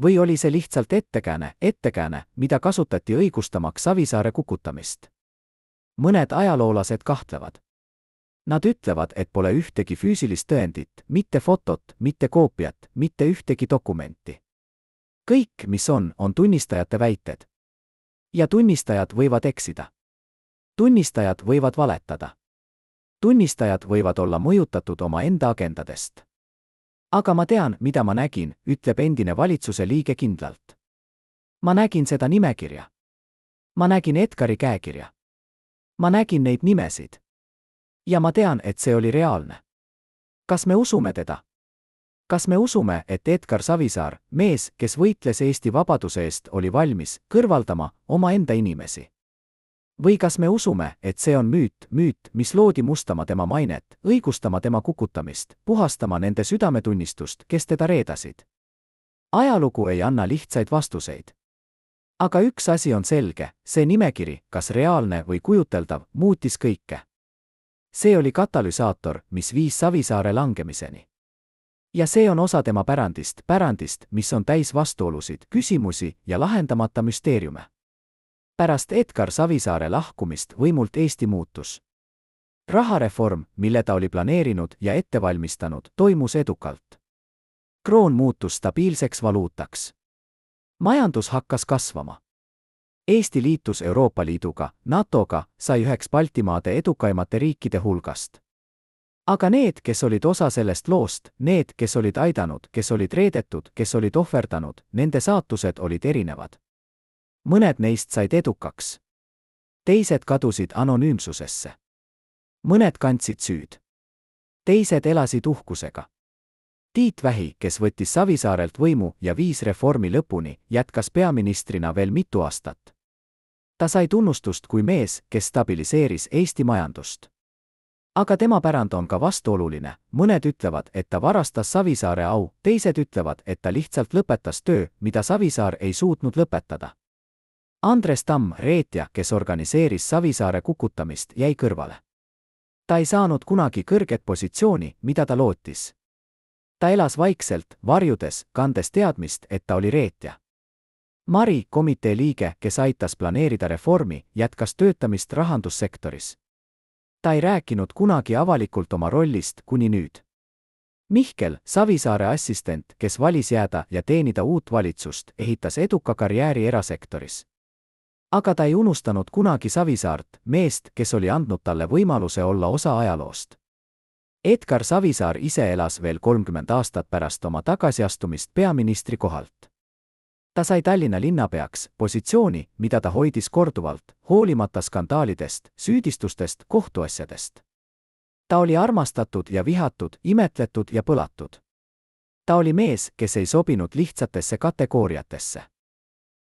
A: Või oli see lihtsalt ettekääne, mida kasutati õigustamaks Savisaare kukutamist? Mõned ajaloolased kahtlevad. Nad ütlevad, et pole ühtegi füüsilist tõendit, mitte fotot, mitte koopiat, mitte ühtegi dokumenti. Kõik, mis on tunnistajate väited. Ja tunnistajad võivad eksida. Tunnistajad võivad valetada. Tunnistajad võivad olla mõjutatud oma enda agendadest. Aga ma tean, mida ma nägin, ütleb endine valitsuse liige kindlalt. Ma nägin seda nimekirja. Ma nägin Edgari käekirja. Ma nägin neid nimesid. Ja ma tean, et see oli reaalne. Kas me usume teda? Kas me usume, et Edgar Savisaar, mees, kes võitles Eesti vabaduse eest, oli valmis kõrvaldama omaenda inimesi? Või kas me usume, et see on müüt, mis loodi mustama tema mainet, õigustama tema kukutamist, puhastama nende südametunnistust, kes teda reedasid? Ajalugu ei anna lihtsaid vastuseid. Aga üks asi on selge, see nimekiri, kas reaalne või kujuteldav, muutis kõike. See oli katalüsaator, mis viis Savisaare langemiseni. Ja see on osa tema pärandist, mis on täis vastuolusid, küsimusi ja lahendamata müsteeriume. Pärast Edgar Savisaare lahkumist võimult Eesti muutus. Rahareform, mille ta oli planeerinud ja ette valmistanud, toimus edukalt. Kroon muutus stabiilseks valuutaks. Majandus hakkas kasvama. Eesti liitus Euroopa Liiduga, NATOga, sai üheks Baltimaade edukaimate riikide hulgast. aga need, kes olid osa sellest loost, need, kes olid aidanud, kes olid reedetud, kes olid ohverdanud, nende saatused olid erinevad. Mõned neist said edukaks. Teised kadusid anonüümsusesse. Mõned kandsid süüd. Teised elasid uhkusega. Tiit Vähi, kes võttis Savisaarelt võimu ja viis reformi lõpuni, jätkas peaministrina veel mitu aastat. Ta sai tunnustust kui mees, kes stabiliseeris Eesti majandust. Aga tema pärand on ka vastuoluline, mõned ütlevad, et ta varastas Savisaare au, teised ütlevad, et ta lihtsalt lõpetas töö, mida Savisaar ei suutnud lõpetada. Andres Tamm, reetja, kes organiseeris Savisaare kukutamist, jäi kõrvale. Ta ei saanud kunagi kõrget positsiooni, mida ta lootis. Ta elas vaikselt, varjudes, kandes teadmist, et ta oli reetja. Mari, komitee liige, kes aitas planeerida reformi, jätkas töötamist rahandussektoris. Ta ei rääkinud kunagi avalikult oma rollist kuni nüüd. Mihkel, Savisaare assistent, kes valis jääda ja teenida uut valitsust, ehitas eduka karjääri erasektoris. Aga ta ei unustanud kunagi Savisaart, meest, kes oli andnud talle võimaluse olla osa ajaloost. Edgar Savisaar ise elas veel 30 aastat pärast oma tagasiastumist peaministri kohalt. Ta sai Tallinna linnapeaks, positsiooni, mida ta hoidis korduvalt, hoolimata skandaalidest, süüdistustest, kohtuasjadest. Ta oli armastatud ja vihatud, imetletud ja põlatud. Ta oli mees, kes ei sobinud lihtsatesse kategooriatesse.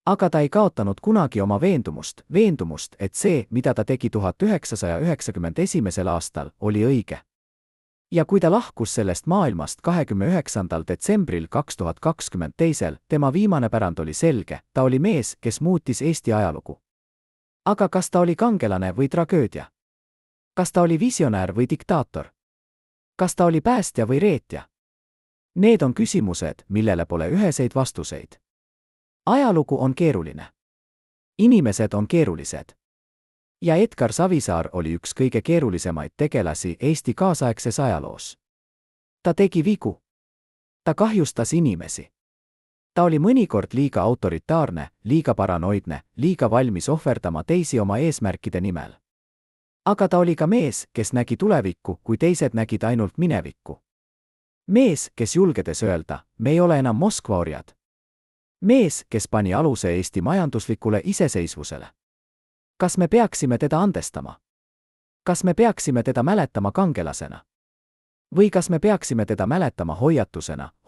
A: Aga ta ei kaotanud kunagi oma veendumust, et see, mida ta tegi 1991. aastal, oli õige. Ja kui ta lahkus sellest maailmast 29. detsembril 2022, tema viimane pärand oli selge, ta oli mees, kes muutis Eesti ajalugu. Aga kas ta oli kangelane või tragöödia? Kas ta oli visionäär või diktaator? Kas ta oli päästja või reetja? Need on küsimused, millele pole üheseid vastuseid. Ajalugu on keeruline. Inimesed on keerulised. Ja Edgar Savisaar oli üks kõige keerulisemaid tegelasi Eesti kaasaegses ajaloos. Ta tegi vigu. Ta kahjustas inimesi. Ta oli mõnikord liiga autoritaarne, liiga paranoidne, liiga valmis ohverdama teisi oma eesmärkide nimel. Aga ta oli ka mees, kes nägi tulevikku, kui teised nägid ainult minevikku. Mees, kes julgedes öelda, me ei ole enam Moskva orjad. Mees, kes pani aluse Eesti majanduslikule iseseisvusele. Kas me peaksime teda andestama? Kas me peaksime teda mäletama kangelasena? Või kas me peaksime teda mäletama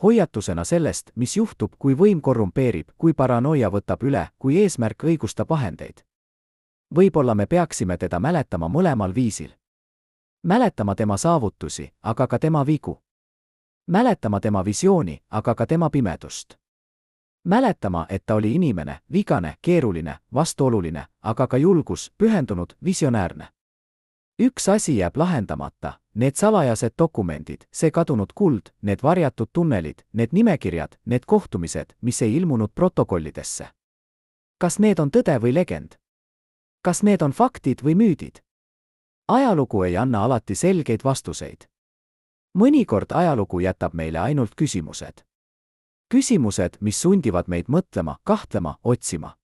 A: hoiatusena sellest, mis juhtub, kui võim korrumpeerib, kui paranoia võtab üle, kui eesmärk õigustab vahendeid? Võib-olla me peaksime teda mäletama mõlemal viisil. Mäletama tema saavutusi, aga ka tema vigu. Mäletama tema visiooni, aga ka tema pimedust. Mäletama, et ta oli inimene, vigane, keeruline, vastuoluline, aga ka julgus, pühendunud, visionäärne. Üks asi jääb lahendamata, need salajased dokumendid, see kadunud kuld, need varjatud tunnelid, need nimekirjad, need kohtumised, mis ei ilmunud protokollidesse. Kas need on tõde või legend? Kas need on faktid või müüdid? Ajalugu ei anna alati selgeid vastuseid. Mõnikord ajalugu jätab meile ainult küsimused. Küsimused, mis sundivad meid mõtlema, kahtlema, otsima.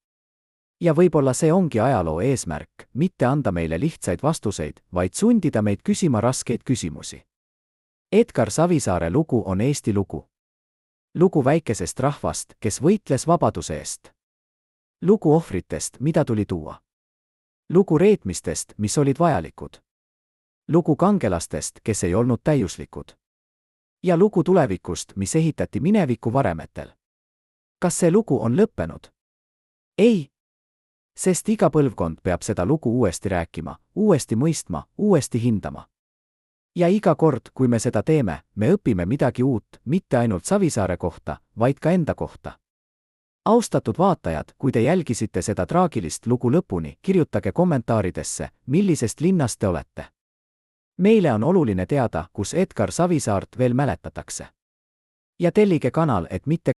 A: Ja võib-olla see ongi ajaloo eesmärk, mitte anda meile lihtsaid vastuseid, vaid sundida meid küsima raskeid küsimusi. Edgar Savisaare lugu on Eesti lugu. Lugu väikesest rahvast, kes võitles vabaduse eest. Lugu ohvritest, mida tuli tuua. Lugu reetmistest, mis olid vajalikud. Lugu kangelastest, kes ei olnud täiuslikud. Ja lugu tulevikust, mis ehitati mineviku varemetel. Kas see lugu on lõppenud? Ei. Sest iga põlvkond peab seda lugu uuesti rääkima, uuesti mõistma, uuesti hindama. Ja iga kord, kui me seda teeme, me õpime midagi uut, mitte ainult Savisaare kohta, vaid ka enda kohta. Austatud vaatajad, kui te jälgisite seda traagilist lugu lõpuni, kirjutage kommentaaridesse, millisest linnast te olete. Meile on oluline teada, kus Edgar Savisaart veel mäletatakse. Ja tellige kanal, et mitte